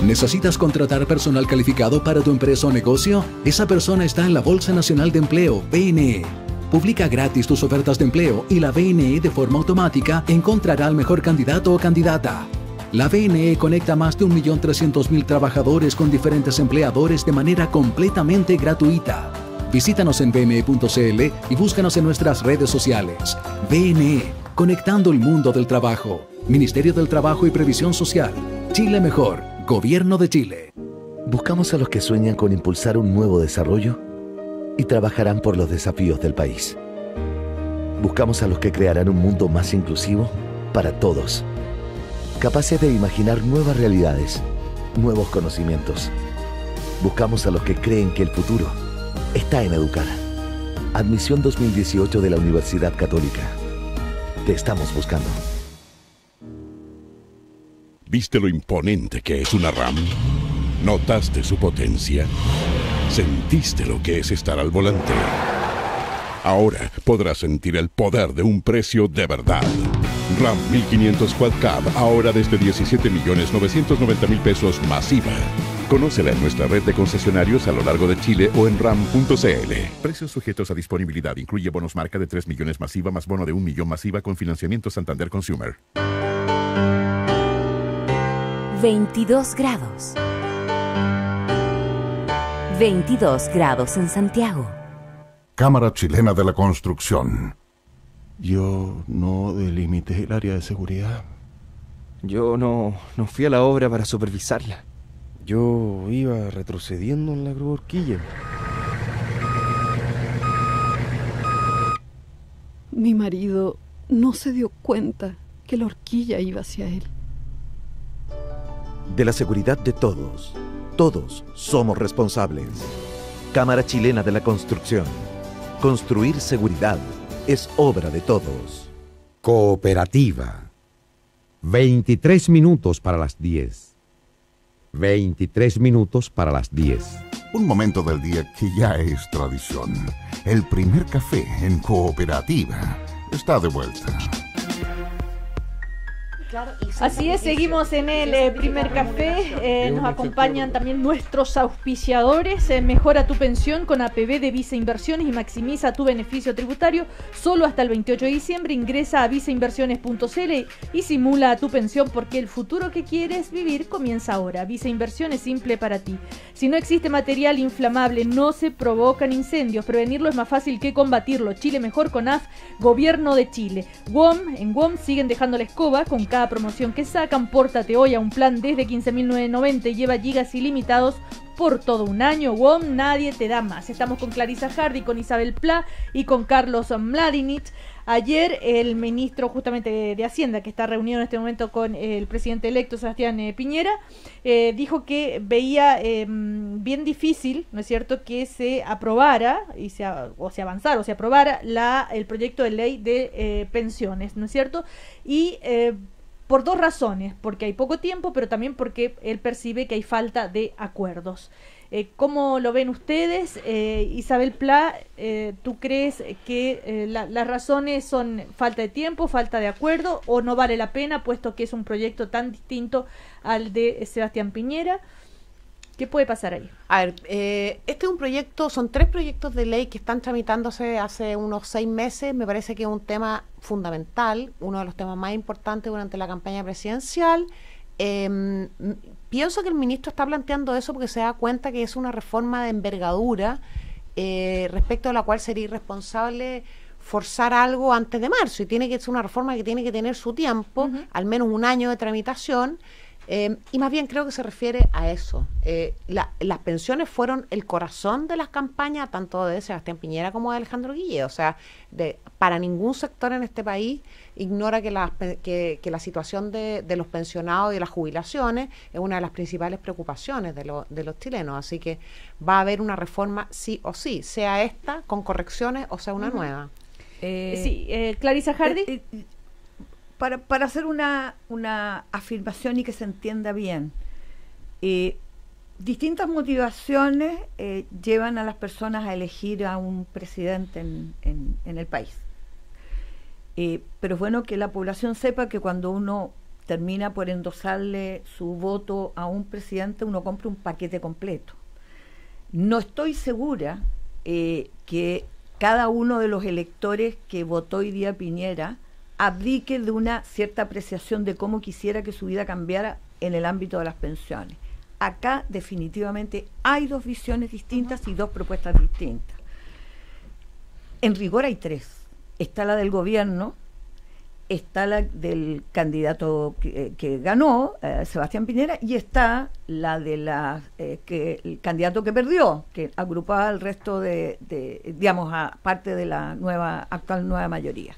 ¿Necesitas contratar personal calificado para tu empresa o negocio? Esa persona está en la Bolsa Nacional de Empleo, BNE. Publica gratis tus ofertas de empleo y la BNE de forma automática encontrará al mejor candidato o candidata. La BNE conecta más de 1.300.000 trabajadores con diferentes empleadores de manera completamente gratuita. Visítanos en bne.cl y búscanos en nuestras redes sociales. BNE, conectando el mundo del trabajo. Ministerio del Trabajo y Previsión Social. Chile mejor. Gobierno de Chile. Buscamos a los que sueñan con impulsar un nuevo desarrollo y trabajarán por los desafíos del país. Buscamos a los que crearán un mundo más inclusivo para todos, capaces de imaginar nuevas realidades, nuevos conocimientos. Buscamos a los que creen que el futuro está en educar. Admisión 2018 de la Universidad Católica. Te estamos buscando. ¿Viste lo imponente que es una RAM? ¿Notaste su potencia? ¿Sentiste lo que es estar al volante? Ahora podrás sentir el poder de un precio de verdad. RAM 1500 Quad Cab, ahora desde 17.990.000 pesos masiva. Conócela en nuestra red de concesionarios a lo largo de Chile o en ram.cl. Precios sujetos a disponibilidad. Incluye bonos marca de 3 millones masiva más bono de 1 millón masiva con financiamiento Santander Consumer. 22 grados. 22 grados en Santiago. Cámara Chilena de la Construcción. Yo no delimité el área de seguridad. Yo no fui a la obra para supervisarla. Yo iba retrocediendo en la horquilla. Mi marido no se dio cuenta que la horquilla iba hacia él. De la seguridad de todos, todos somos responsables. Cámara Chilena de la Construcción. Construir seguridad es obra de todos. Cooperativa. 23 minutos para las 10. 23 minutos para las 10. Un momento del día que ya es tradición. El primer café en Cooperativa está de vuelta. Así es, seguimos en el primer café. Nos acompañan también nuestros auspiciadores. Mejora tu pensión con APB de Visa Inversiones y maximiza tu beneficio tributario. Solo hasta el 28 de diciembre ingresa a visainversiones.cl y simula tu pensión, porque el futuro que quieres vivir comienza ahora. Visa Inversiones, simple para ti. Si no existe material inflamable, no se provocan incendios. Prevenirlo es más fácil que combatirlo. Chile mejor con AF, Gobierno de Chile. En WOM siguen dejando la escoba con cada promoción que sacan. Pórtate hoy a un plan desde 15.990 y lleva gigas ilimitados por todo un año. WOM, nadie te da más. Estamos con Clarisa Hardy, con Isabel Pla y con Carlos Mladinich. Ayer el ministro justamente de Hacienda, que está reunido en este momento con el presidente electo Sebastián Piñera, dijo que veía bien difícil, ¿no es cierto?, que se aprobara se aprobara el proyecto de ley de pensiones, ¿no es cierto? Y por dos razones: porque hay poco tiempo, pero también porque él percibe que hay falta de acuerdos. ¿Cómo lo ven ustedes? Isabel Pla, ¿tú crees que las razones son falta de tiempo, falta de acuerdo, o no vale la pena, puesto que es un proyecto tan distinto al de Sebastián Piñera? ¿Qué puede pasar ahí? A ver, este es un proyecto, son 3 proyectos de ley que están tramitándose hace unos 6 meses. Me parece que es un tema fundamental, uno de los temas más importantes durante la campaña presidencial. Pienso que el ministro está planteando eso porque se da cuenta que es una reforma de envergadura, respecto a la cual sería irresponsable forzar algo antes de marzo, y tiene que ser una reforma que tiene que tener su tiempo, al menos un año de tramitación. Y más bien creo que se refiere a eso. Las pensiones fueron el corazón de las campañas, tanto de Sebastián Piñera como de Alejandro Guille. O sea, para ningún sector en este país ignora que la situación de los pensionados y de las jubilaciones es una de las principales preocupaciones de los chilenos. Así que va a haber una reforma sí o sí, sea esta con correcciones o sea una nueva. Clarisa Hardy. Para hacer una afirmación y que se entienda bien, distintas motivaciones llevan a las personas a elegir a un presidente en el país. Pero es bueno que la población sepa que cuando uno termina por endosarle su voto a un presidente, uno compra un paquete completo. No estoy segura que cada uno de los electores que votó hoy día Piñera abdique de una cierta apreciación de cómo quisiera que su vida cambiara en el ámbito de las pensiones. Acá definitivamente hay 2 visiones distintas y 2 propuestas distintas. En rigor hay 3. Está la del gobierno, está la del candidato que ganó, Sebastián Piñera, y está la de el candidato que perdió, que agrupaba al resto digamos, a parte de la actual nueva mayoría.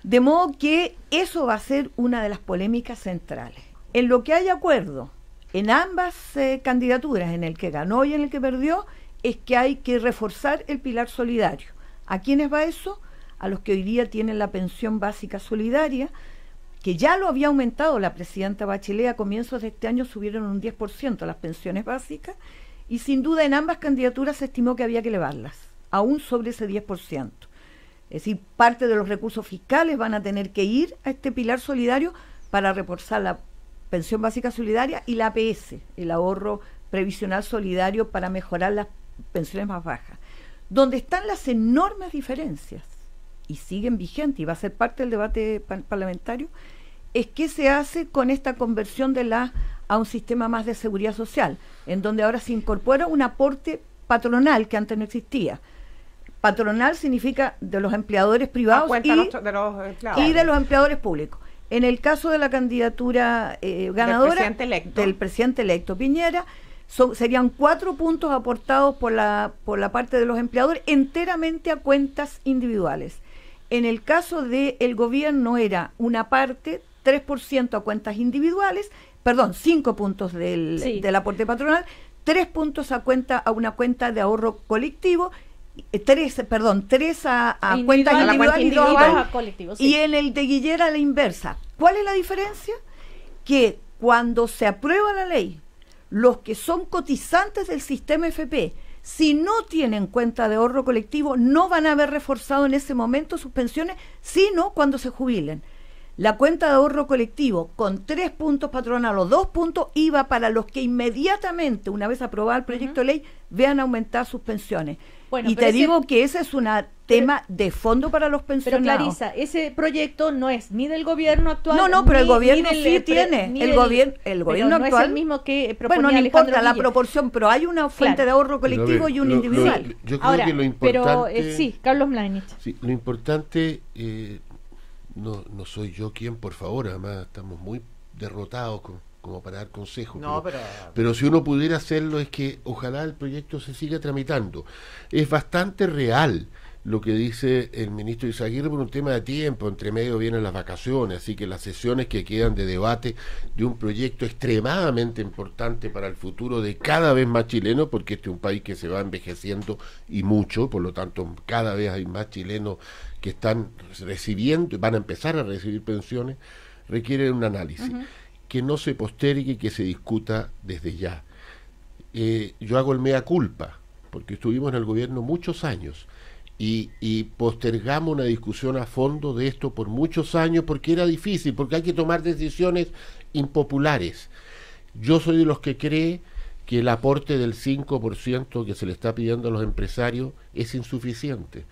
De modo que eso va a ser una de las polémicas centrales. En lo que hay acuerdo en ambas candidaturas, en el que ganó y en el que perdió, es que hay que reforzar el pilar solidario. ¿A quiénes va eso? A los que hoy día tienen la pensión básica solidaria, que ya lo había aumentado la presidenta Bachelet. A comienzos de este año subieron un 10% las pensiones básicas, y sin duda en ambas candidaturas se estimó que había que elevarlas, aún sobre ese 10%. Es decir, parte de los recursos fiscales van a tener que ir a este pilar solidario para reforzar la pensión básica solidaria y la APS, el ahorro previsional solidario, para mejorar las pensiones más bajas. Donde están las enormes diferencias, y siguen vigentes, y va a ser parte del debate parlamentario, es qué se hace con esta conversión a un sistema más de seguridad social, en donde ahora se incorpora un aporte patronal que antes no existía. Patronal significa de los empleadores privados y de los empleadores públicos. En el caso de la candidatura ganadora del presidente electo Piñera, serían 4 puntos aportados por la parte de los empleadores enteramente a cuentas individuales. En el caso del gobierno era una parte, 3% a cuentas individuales, 5 puntos del aporte patronal, 3 puntos a una cuenta de ahorro colectivo, 3 a cuentas individuales y 2 a colectivos. Y en el de Guillera la inversa. ¿Cuál es la diferencia? Que cuando se aprueba la ley, los que son cotizantes del sistema FP, si no tienen cuenta de ahorro colectivo, no van a haber reforzado en ese momento sus pensiones, sino cuando se jubilen. La cuenta de ahorro colectivo con 3 puntos patronal o 2 puntos iba para los que inmediatamente, una vez aprobado el proyecto de ley, vean aumentar sus pensiones. Bueno, y te digo que ese es un tema de fondo para los pensionados. Pero Clarisa, ese proyecto no es ni del gobierno actual. No, pero el gobierno sí tiene. El gobierno actual no es el mismo que proponía no importa la proporción, pero hay una fuente de ahorro colectivo y una individual. Yo creo que lo importante... Pero sí, Carlos Mladenich. Sí, lo importante... No soy yo quien, por favor, además estamos muy derrotados como para dar consejos. Pero si uno pudiera hacerlo, es que ojalá el proyecto se siga tramitando. Es bastante real lo que dice el ministro Izaguirre por un tema de tiempo, entre medio vienen las vacaciones, así que las sesiones que quedan de debate de un proyecto extremadamente importante para el futuro de cada vez más chilenos, porque este es un país que se va envejeciendo y mucho, por lo tanto cada vez hay más chilenos que están recibiendo y van a empezar a recibir pensiones, requiere un análisis que no se postergue y que se discuta desde ya. Yo hago el mea culpa, porque estuvimos en el gobierno muchos años y postergamos una discusión a fondo de esto por muchos años porque era difícil, porque hay que tomar decisiones impopulares. Yo soy de los que cree que el aporte del 5% que se le está pidiendo a los empresarios es insuficiente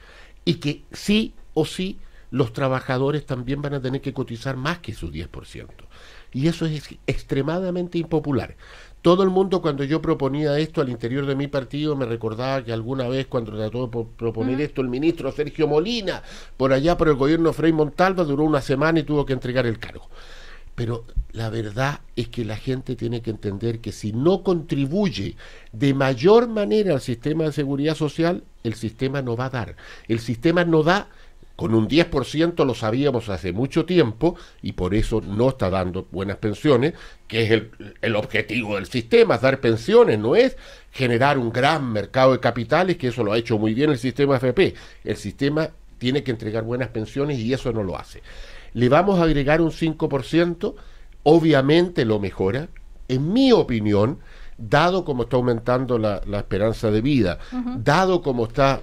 y que sí o sí los trabajadores también van a tener que cotizar más que su 10%. Y eso es extremadamente impopular. Todo el mundo, cuando yo proponía esto al interior de mi partido, me recordaba que alguna vez cuando trató de proponer esto el ministro Sergio Molina, por allá por el gobierno Frei Montalva, duró una semana y tuvo que entregar el cargo. Pero la verdad es que la gente tiene que entender que si no contribuye de mayor manera al sistema de seguridad social, el sistema no va a dar. El sistema no da. Con un 10% lo sabíamos hace mucho tiempo y por eso no está dando buenas pensiones, que es el objetivo del sistema, es dar pensiones, no es generar un gran mercado de capitales, que eso lo ha hecho muy bien el sistema AFP. El sistema tiene que entregar buenas pensiones y eso no lo hace. Le vamos a agregar un 5%, obviamente lo mejora, en mi opinión, dado como está aumentando la esperanza de vida, dado como está...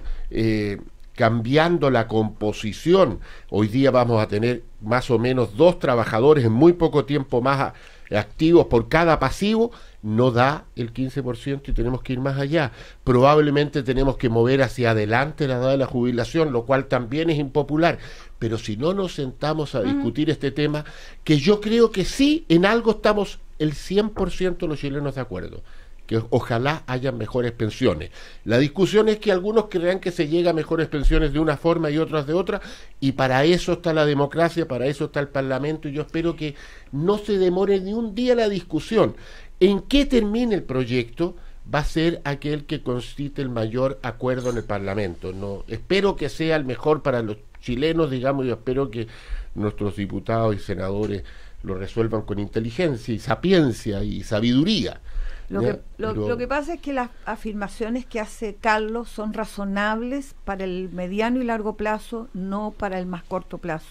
cambiando la composición. Hoy día vamos a tener más o menos 2 trabajadores en muy poco tiempo más activos por cada pasivo, no da el 15% y tenemos que ir más allá. Probablemente tenemos que mover hacia adelante la edad de la jubilación, lo cual también es impopular. Pero si no nos sentamos a discutir este tema, que yo creo que sí, en algo estamos el 100% de los chilenos de acuerdo, que ojalá haya mejores pensiones. La discusión es que algunos crean que se llega a mejores pensiones de una forma y otras de otra, y para eso está la democracia, para eso está el Parlamento, y yo espero que no se demore ni un día la discusión. En qué termine el proyecto va a ser aquel que concite el mayor acuerdo en el Parlamento. No, espero que sea el mejor para los chilenos, digamos, yo espero que nuestros diputados y senadores lo resuelvan con inteligencia y sapiencia y sabiduría. Lo que pasa es que las afirmaciones que hace Carlos son razonables para el mediano y largo plazo, no para el más corto plazo.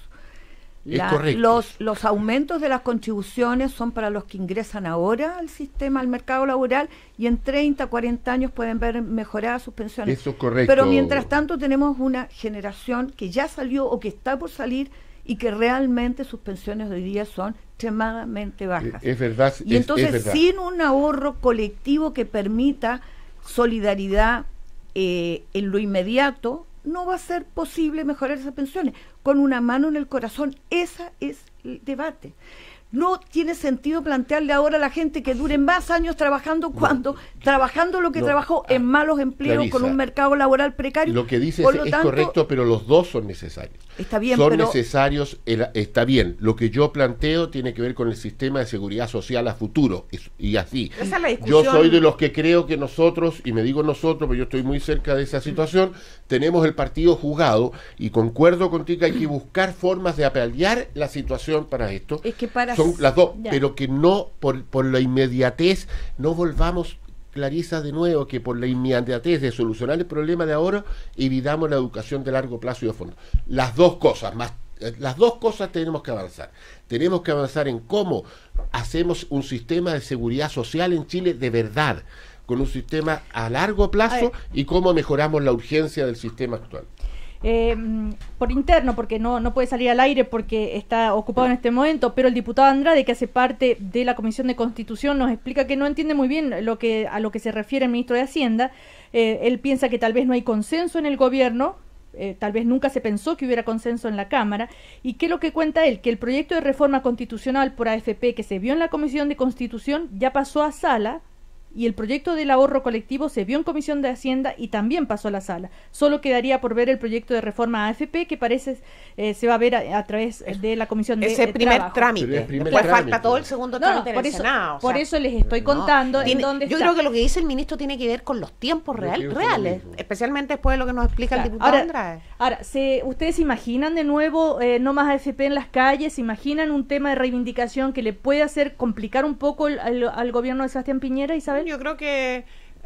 Los aumentos de las contribuciones son para los que ingresan ahora al sistema, al mercado laboral, y en 30, 40 años pueden ver mejoradas sus pensiones. Eso es correcto. Pero mientras tanto tenemos una generación que ya salió o que está por salir y que realmente sus pensiones de hoy día son extremadamente bajas. Es verdad. Y entonces, sin un ahorro colectivo que permita solidaridad en lo inmediato, no va a ser posible mejorar esas pensiones. Con una mano en el corazón, ese es el debate. no tiene sentido plantearle ahora a la gente que dure más años trabajando trabajando lo que trabajó en malos empleos, Clarisa, con un mercado laboral precario. Lo que dices Por lo es tanto, correcto, pero los dos son necesarios. Está bien, son pero necesarios, está bien. Lo que yo planteo tiene que ver con el sistema de seguridad social a futuro, y así. Esa es la discusión. Yo soy de los que creo que nosotros, y me digo nosotros, pero yo estoy muy cerca de esa situación, tenemos el partido jugado, y concuerdo contigo que hay que buscar formas de paliar la situación para esto. Es que para son las dos, ya. pero que no por la inmediatez no volvamos, Clarisa, de nuevo, que por la inmediatez de solucionar el problema de ahora evitamos la educación de largo plazo y de fondo. Las dos cosas tenemos que avanzar. Tenemos que avanzar en cómo hacemos un sistema de seguridad social en Chile de verdad, con un sistema a largo plazo, y cómo mejoramos la urgencia del sistema actual. Por interno, porque no puede salir al aire porque está ocupado en este momento, pero el diputado Andrade, que hace parte de la Comisión de Constitución, nos explica que no entiende muy bien a lo que se refiere el ministro de Hacienda. Él piensa que tal vez no hay consenso en el gobierno, tal vez nunca se pensó que hubiera consenso en la Cámara, y que lo que cuenta él, que el proyecto de reforma constitucional por AFP que se vio en la Comisión de Constitución ya pasó a sala, y el proyecto del ahorro colectivo se vio en Comisión de Hacienda y también pasó a la sala. Solo quedaría por ver el proyecto de reforma AFP, que parece se va a ver a través de la Comisión de Ese primer Trabajo. trámite. Después falta todo el segundo trámite en el Senado. Por eso les estoy contando en dónde yo está. creo que lo que dice el ministro tiene que ver con los tiempos reales, especialmente después de lo que nos explica el diputado Andrade. Ahora, ¿ustedes se imaginan de nuevo no más AFP en las calles? ¿Se imaginan un tema de reivindicación que le puede hacer complicar un poco al gobierno de Sebastián Piñera, Isabel? Yo creo que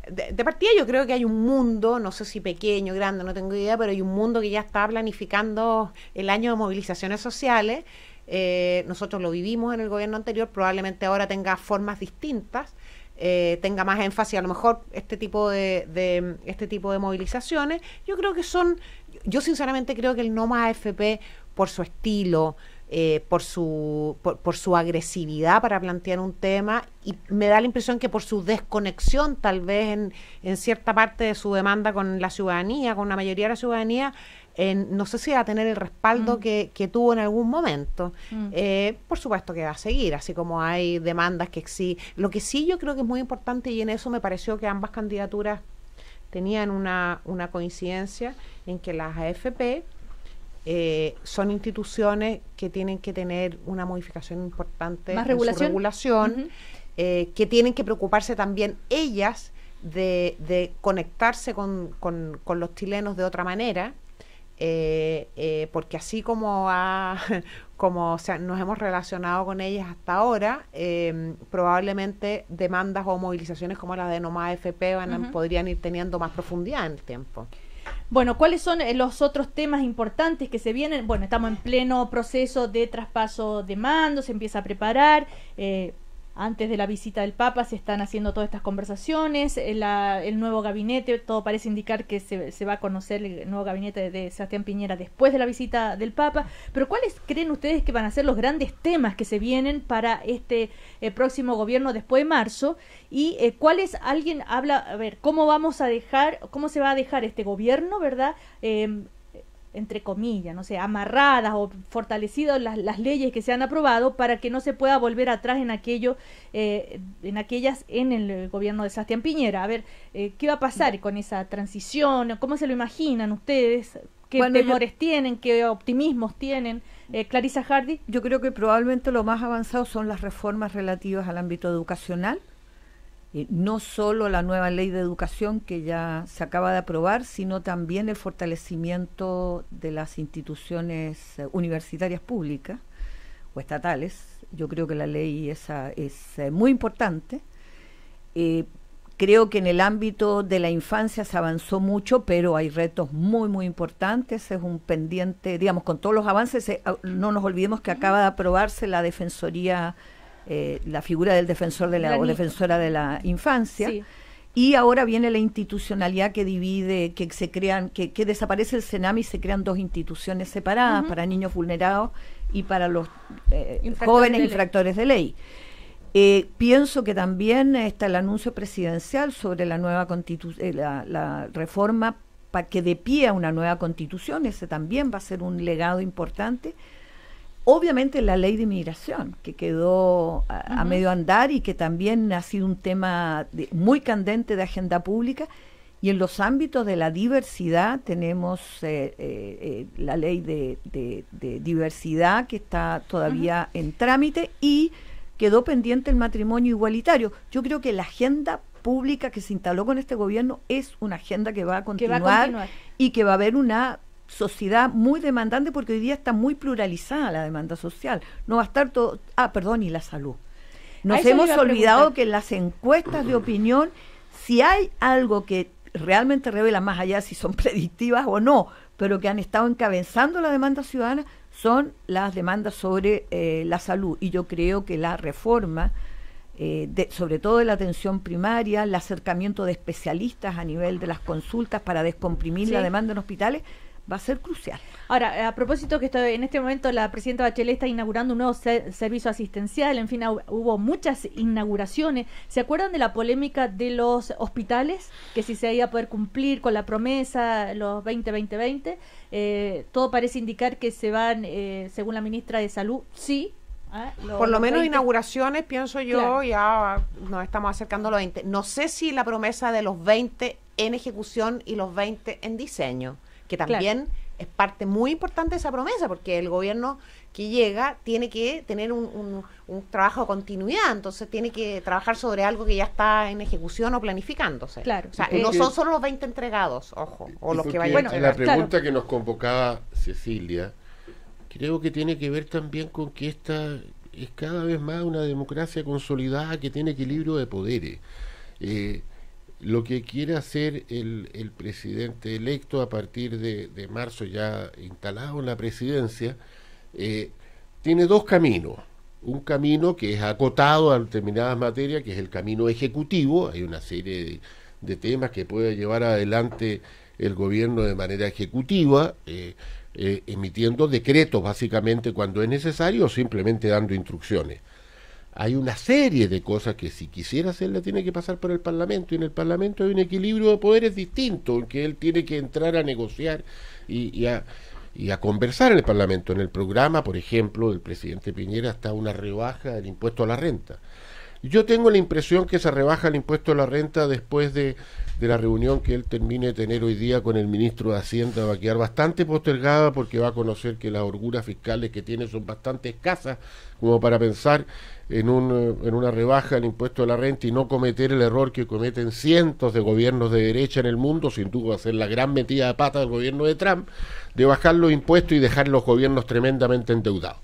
de partida yo creo que hay un mundo, no sé si pequeño, grande, no tengo idea, pero hay un mundo que ya está planificando el año de movilizaciones sociales. Nosotros lo vivimos en el gobierno anterior, probablemente ahora tenga formas distintas, tenga más énfasis a lo mejor este tipo de movilizaciones. Yo creo que yo sinceramente creo que el no más AFP, por su estilo, por su agresividad para plantear un tema, y me da la impresión que por su desconexión tal vez en cierta parte de su demanda con la ciudadanía, con la mayoría de la ciudadanía, no sé si va a tener el respaldo que tuvo en algún momento. Por supuesto que va a seguir, así como hay demandas que exigen. Lo que sí yo creo que es muy importante, y en eso me pareció que ambas candidaturas tenían una coincidencia, en que las AFP son instituciones que tienen que tener una modificación importante en su regulación, que tienen que preocuparse también ellas de conectarse con los chilenos de otra manera, porque así como nos hemos relacionado con ellas hasta ahora, probablemente demandas o movilizaciones como la de No Más AFP podrían ir teniendo más profundidad en el tiempo. Bueno, ¿cuáles son los otros temas importantes que se vienen? Bueno, estamos en pleno proceso de traspaso de mando, se empieza a preparar. Antes de la visita del Papa se están haciendo todas estas conversaciones. El nuevo gabinete, todo parece indicar que se va a conocer el nuevo gabinete de Sebastián Piñera después de la visita del Papa. Pero ¿cuáles creen ustedes que van a ser los grandes temas que se vienen para este próximo gobierno después de marzo? Y ¿cuáles? Alguien habla, a ver, cómo se va a dejar este gobierno, ¿verdad? Entre comillas, no sé, amarradas o fortalecidas las leyes que se han aprobado, para que no se pueda volver atrás en aquellas en el gobierno de Sebastián Piñera. A ver, ¿qué va a pasar con esa transición? ¿Cómo se lo imaginan ustedes? ¿Qué temores tienen? ¿Qué optimismos tienen? Clarisa Hardy. Yo creo que probablemente lo más avanzado son las reformas relativas al ámbito educacional. No solo la nueva ley de educación que ya se acaba de aprobar, sino también el fortalecimiento de las instituciones universitarias públicas o estatales. Yo creo que la ley esa es muy importante. Creo que en el ámbito de la infancia se avanzó mucho, pero hay retos muy, muy importantes. Es un pendiente, digamos, con todos los avances, no nos olvidemos que acaba de aprobarse la Defensoría, la figura del defensor o defensora de la infancia, sí. Y ahora viene la institucionalidad que divide, que se crean, que desaparece el Senam y se crean dos instituciones separadas, para niños vulnerados y para los jóvenes infractores de ley. Pienso que también está el anuncio presidencial sobre la nueva la reforma para que dé pie a una nueva constitución. Ese también va a ser un legado importante. obviamente la ley de inmigración, que quedó a medio andar y que también ha sido un tema muy candente de agenda pública. Y en los ámbitos de la diversidad tenemos la ley de diversidad que está todavía en trámite, y quedó pendiente el matrimonio igualitario. Yo creo que la agenda pública que se instaló con este gobierno es una agenda que va a continuar y que va a haber una sociedad muy demandante, porque hoy día está muy pluralizada la demanda social. No va a estar todo... y la salud. Nos hemos olvidado que en las encuestas de opinión, si hay algo que realmente revela, más allá si son predictivas o no, pero que han estado encabezando la demanda ciudadana, son las demandas sobre la salud. Y yo creo que la reforma, sobre todo de la atención primaria, el acercamiento de especialistas a nivel de las consultas para descomprimir la demanda en hospitales, va a ser crucial. Ahora, a propósito que en este momento la presidenta Bachelet está inaugurando un nuevo servicio asistencial, en fin, hubo muchas inauguraciones. ¿Se acuerdan de la polémica de los hospitales? Que si se iba a poder cumplir con la promesa, los 20-20-20, todo parece indicar que se van, según la ministra de Salud, sí. Por lo menos inauguraciones, pienso yo, ya nos estamos acercando a los 20. No sé si la promesa de los 20 en ejecución y los 20 en diseño, que también es parte muy importante de esa promesa, porque el gobierno que llega tiene que tener un trabajo de continuidad, entonces tiene que trabajar sobre algo que ya está en ejecución o planificándose. Claro. O sea, no son solo los 20 entregados, ojo, o los que vayan. Bueno, la pregunta que nos convocaba Cecilia, creo que tiene que ver también con que esta es cada vez más una democracia consolidada que tiene equilibrio de poderes. Lo que quiere hacer el presidente electo a partir de marzo, ya instalado en la presidencia, tiene dos caminos. Un camino que es acotado a determinadas materias, que es el camino ejecutivo. Hay una serie de temas que puede llevar adelante el gobierno de manera ejecutiva, emitiendo decretos básicamente cuando es necesario, o simplemente dando instrucciones. Hay una serie de cosas que si quisiera hacerla tiene que pasar por el Parlamento, y en el Parlamento hay un equilibrio de poderes distinto, en que él tiene que entrar a negociar y a conversar en el Parlamento. En el programa, por ejemplo, del presidente Piñera está una rebaja del impuesto a la renta. Yo tengo la impresión que esa rebaja del impuesto a la renta, después de la reunión que él termine de tener hoy día con el ministro de Hacienda, va a quedar bastante postergada, porque va a conocer que las holguras fiscales que tiene son bastante escasas como para pensar en una rebaja del impuesto a la renta y no cometer el error que cometen cientos de gobiernos de derecha en el mundo. Sin duda va a ser la gran metida de pata del gobierno de Trump, de bajar los impuestos y dejar los gobiernos tremendamente endeudados.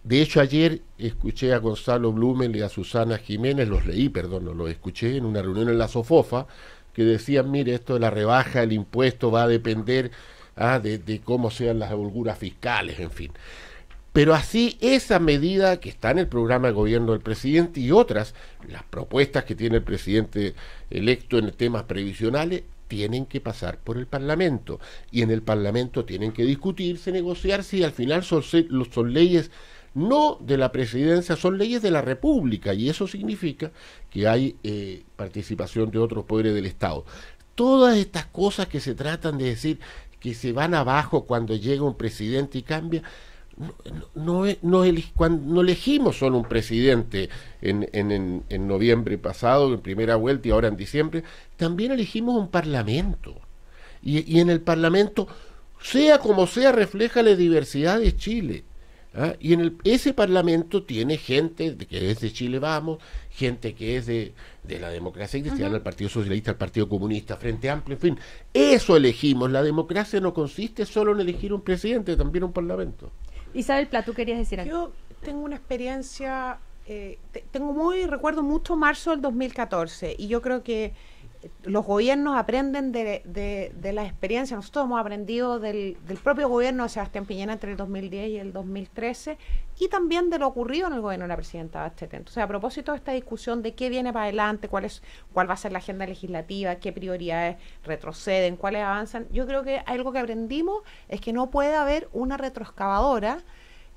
De hecho, ayer escuché a Gonzalo Blumel y a Susana Jiménez, no los escuché en una reunión en la Sofofa, que decían, mire, esto de la rebaja del impuesto va a depender de cómo sean las holguras fiscales, en fin. Pero así, esa medida que está en el programa de gobierno del presidente y otras, las propuestas que tiene el presidente electo en temas previsionales, tienen que pasar por el Parlamento. Y en el Parlamento tienen que discutirse, negociarse, y al final son leyes no de la presidencia, son leyes de la República, y eso significa que hay participación de otros poderes del Estado. Todas estas cosas que se tratan de decir que se van abajo cuando llega un presidente y cambia, no elegimos solo un presidente en noviembre pasado, en primera vuelta, y ahora en diciembre, también elegimos un parlamento, y en el parlamento, sea como sea, refleja la diversidad de Chile. Y ese parlamento tiene gente que es de Chile Vamos, gente que es de la democracia cristiana, el Partido Socialista, el Partido Comunista, Frente Amplio, en fin, eso elegimos. La democracia no consiste solo en elegir un presidente, también un parlamento. Isabel Pla, ¿tú querías decir algo? Yo tengo una experiencia, recuerdo mucho marzo del 2014, y yo creo que los gobiernos aprenden de la experiencia. Nosotros hemos aprendido del propio gobierno de Sebastián Piñera entre el 2010 y el 2013, y también de lo ocurrido en el gobierno de la presidenta Bachelet. Entonces, a propósito de esta discusión de qué viene para adelante, cuál va a ser la agenda legislativa, qué prioridades retroceden, cuáles avanzan, yo creo que algo que aprendimos es que no puede haber una retroexcavadora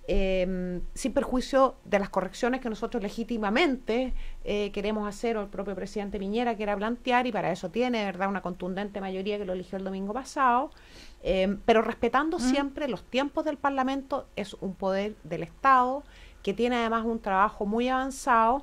sin perjuicio de las correcciones que nosotros legítimamente queremos hacer, o el propio presidente Piñera quiera plantear, y para eso tiene, ¿verdad?, una contundente mayoría que lo eligió el domingo pasado, pero respetando siempre los tiempos del Parlamento. Es un poder del Estado que tiene además un trabajo muy avanzado.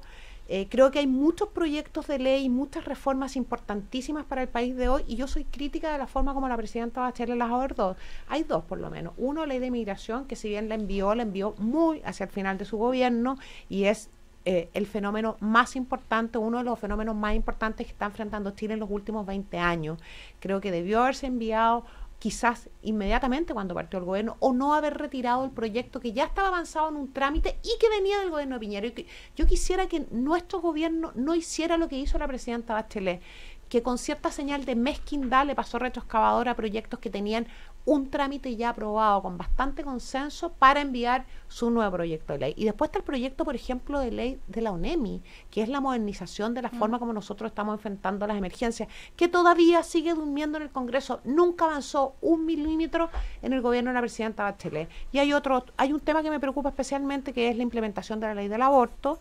Creo que hay muchos proyectos de ley, muchas reformas importantísimas para el país de hoy, y yo soy crítica de la forma como la presidenta Bachelet las abordó. Hay dos, por lo menos. Uno, ley de migración, que si bien la envió muy hacia el final de su gobierno, y es el fenómeno más importante, uno de los fenómenos más importantes que está enfrentando Chile en los últimos 20 años. Creo que debió haberse enviado quizás inmediatamente cuando partió el gobierno, o no haber retirado el proyecto que ya estaba avanzado en un trámite y que venía del gobierno de Piñera. Yo quisiera que nuestro gobierno no hiciera lo que hizo la presidenta Bachelet, que con cierta señal de mezquindad le pasó retroexcavadora a proyectos que tenían un trámite ya aprobado con bastante consenso para enviar su nuevo proyecto de ley. Y después está el proyecto, por ejemplo, de ley de la UNEMI, que es la modernización de la forma como nosotros estamos enfrentando las emergencias, que todavía sigue durmiendo en el Congreso, nunca avanzó 1 milímetro en el gobierno de la presidenta Bachelet. Y hay un tema que me preocupa especialmente, que es la implementación de la ley del aborto.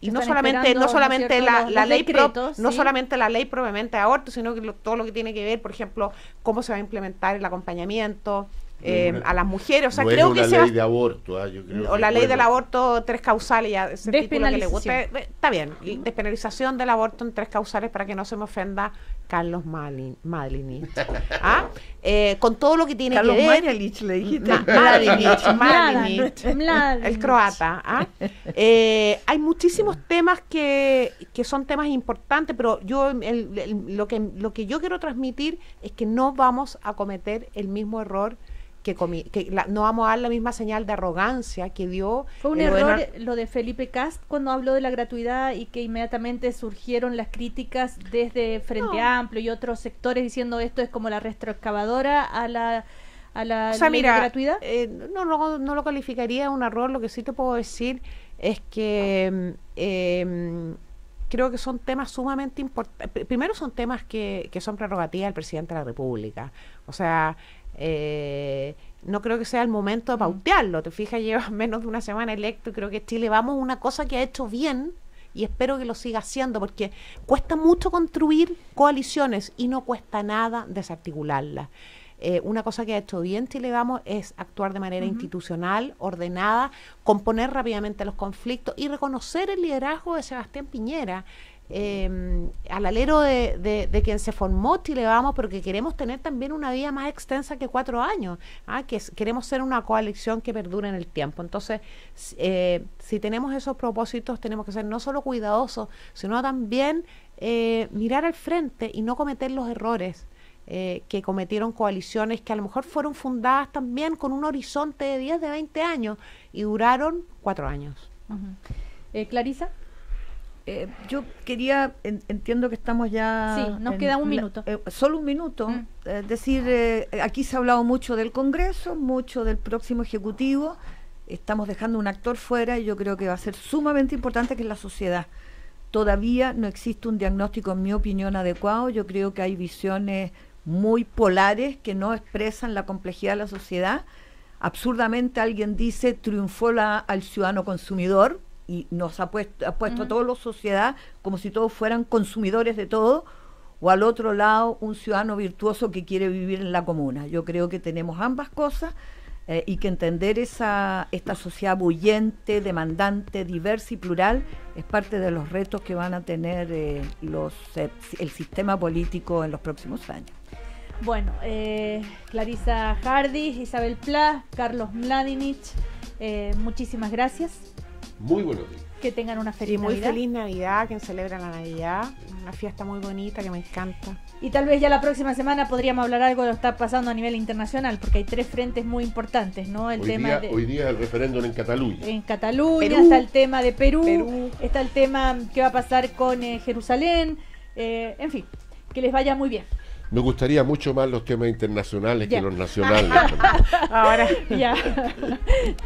Y no solamente la ley decretos, no solamente la ley propiamente de aborto, sino que todo lo que tiene que ver, por ejemplo, cómo se va a implementar el acompañamiento a las mujeres. O sea, no creo es que una ley de aborto, yo creo, o la ley del aborto 3 causales, ya ese título que le gusta, está bien, despenalización del aborto en 3 causales, para que no se me ofenda Carlos Madlinich. Con todo lo que tiene Carlos que ver. Madlinich, le dijiste. Madlinich, el croata. Hay muchísimos temas que son temas importantes, pero yo lo que yo quiero transmitir es que no vamos a cometer el mismo error, no vamos a dar la misma señal de arrogancia que dio. Fue un error lo de Felipe Kast cuando habló de la gratuidad, y que inmediatamente surgieron las críticas desde Frente Amplio y otros sectores diciendo esto es como la retroexcavadora a la ley de gratuidad. No lo calificaría de un error. Lo que sí te puedo decir es que creo que son temas sumamente importantes. Primero, son temas que son prerrogativas del presidente de la República. O sea, no creo que sea el momento de pautearlo. Te fijas, lleva menos de una semana electo, y creo que Chile vamos una cosa que ha hecho bien, y espero que lo siga haciendo, porque cuesta mucho construir coaliciones y no cuesta nada desarticularlas. Una cosa que ha hecho bien Chile Vamos es actuar de manera institucional, ordenada, componer rápidamente los conflictos y reconocer el liderazgo de Sebastián Piñera, al alero de quien se formó Chile Vamos, pero que queremos tener también una vida más extensa que 4 años, queremos ser una coalición que perdure en el tiempo. Entonces, si tenemos esos propósitos, tenemos que ser no solo cuidadosos, sino también mirar al frente y no cometer los errores que cometieron coaliciones que a lo mejor fueron fundadas también con un horizonte de 10, de 20 años y duraron 4 años. Clarisa. Yo quería, entiendo que estamos ya... Sí, nos queda un minuto. Solo un minuto. Decir, aquí se ha hablado mucho del Congreso, mucho del próximo Ejecutivo. Estamos dejando un actor fuera, y yo creo que va a ser sumamente importante, que es la sociedad. Todavía no existe un diagnóstico, en mi opinión, adecuado. Yo creo que hay visiones muy polares que no expresan la complejidad de la sociedad. Absurdamente alguien dice, triunfó al ciudadano consumidor, y nos ha puesto a toda la sociedad como si todos fueran consumidores de todo, o al otro lado un ciudadano virtuoso que quiere vivir en la comuna. Yo creo que tenemos ambas cosas, y que entender esta sociedad bullente, demandante, diversa y plural es parte de los retos que van a tener el sistema político en los próximos años. Bueno, Clarisa Hardy, Isabel Pla, Carlos Mladinich, muchísimas gracias. Muy buenos días. Que tengan una feliz muy Navidad. Feliz Navidad, que celebren la Navidad, una fiesta muy bonita que me encanta. Y tal vez ya la próxima semana podríamos hablar algo de lo que está pasando a nivel internacional, porque hay 3 frentes muy importantes, ¿no? Hoy día el referéndum en Cataluña. En Cataluña está el tema de Perú, está el tema que va a pasar con Jerusalén, en fin, que les vaya muy bien. Me gustaría mucho más los temas internacionales que los nacionales. Ahora, ya.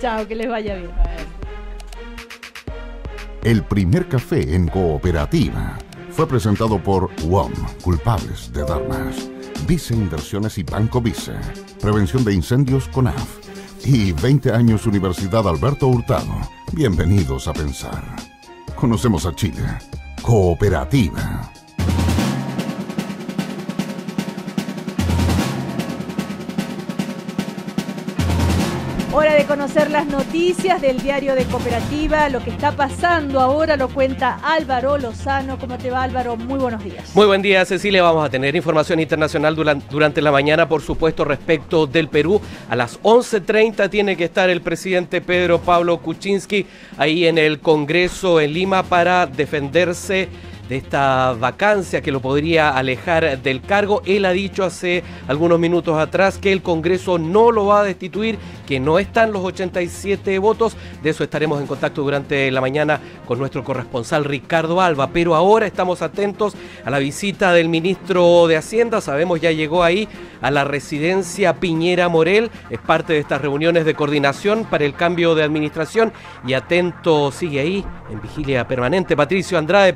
Chao, que les vaya bien. El primer café en cooperativa fue presentado por WOM, culpables de dar más. Vice Inversiones y Banco Vice. Prevención de incendios CONAF. Y 20 años Universidad Alberto Hurtado. Bienvenidos a pensar. Conocemos a Chile. Cooperativa. Hora de conocer las noticias del diario de Cooperativa. Lo que está pasando ahora lo cuenta Álvaro Lozano. ¿Cómo te va, Álvaro? Muy buenos días. Muy buen día, Cecilia. Vamos a tener información internacional durante la mañana, por supuesto, respecto del Perú. A las 11:30 tiene que estar el presidente Pedro Pablo Kuczynski ahí en el Congreso en Lima para defenderse de esta vacancia que lo podría alejar del cargo. Él ha dicho hace algunos minutos atrás que el Congreso no lo va a destituir, que no están los 87 votos. De eso estaremos en contacto durante la mañana con nuestro corresponsal Ricardo Alba. Pero ahora estamos atentos a la visita del ministro de Hacienda. Sabemos ya llegó ahí a la residencia Piñera Morel. Es parte de estas reuniones de coordinación para el cambio de administración. Y atento, sigue ahí en vigilia permanente Patricio Andrade.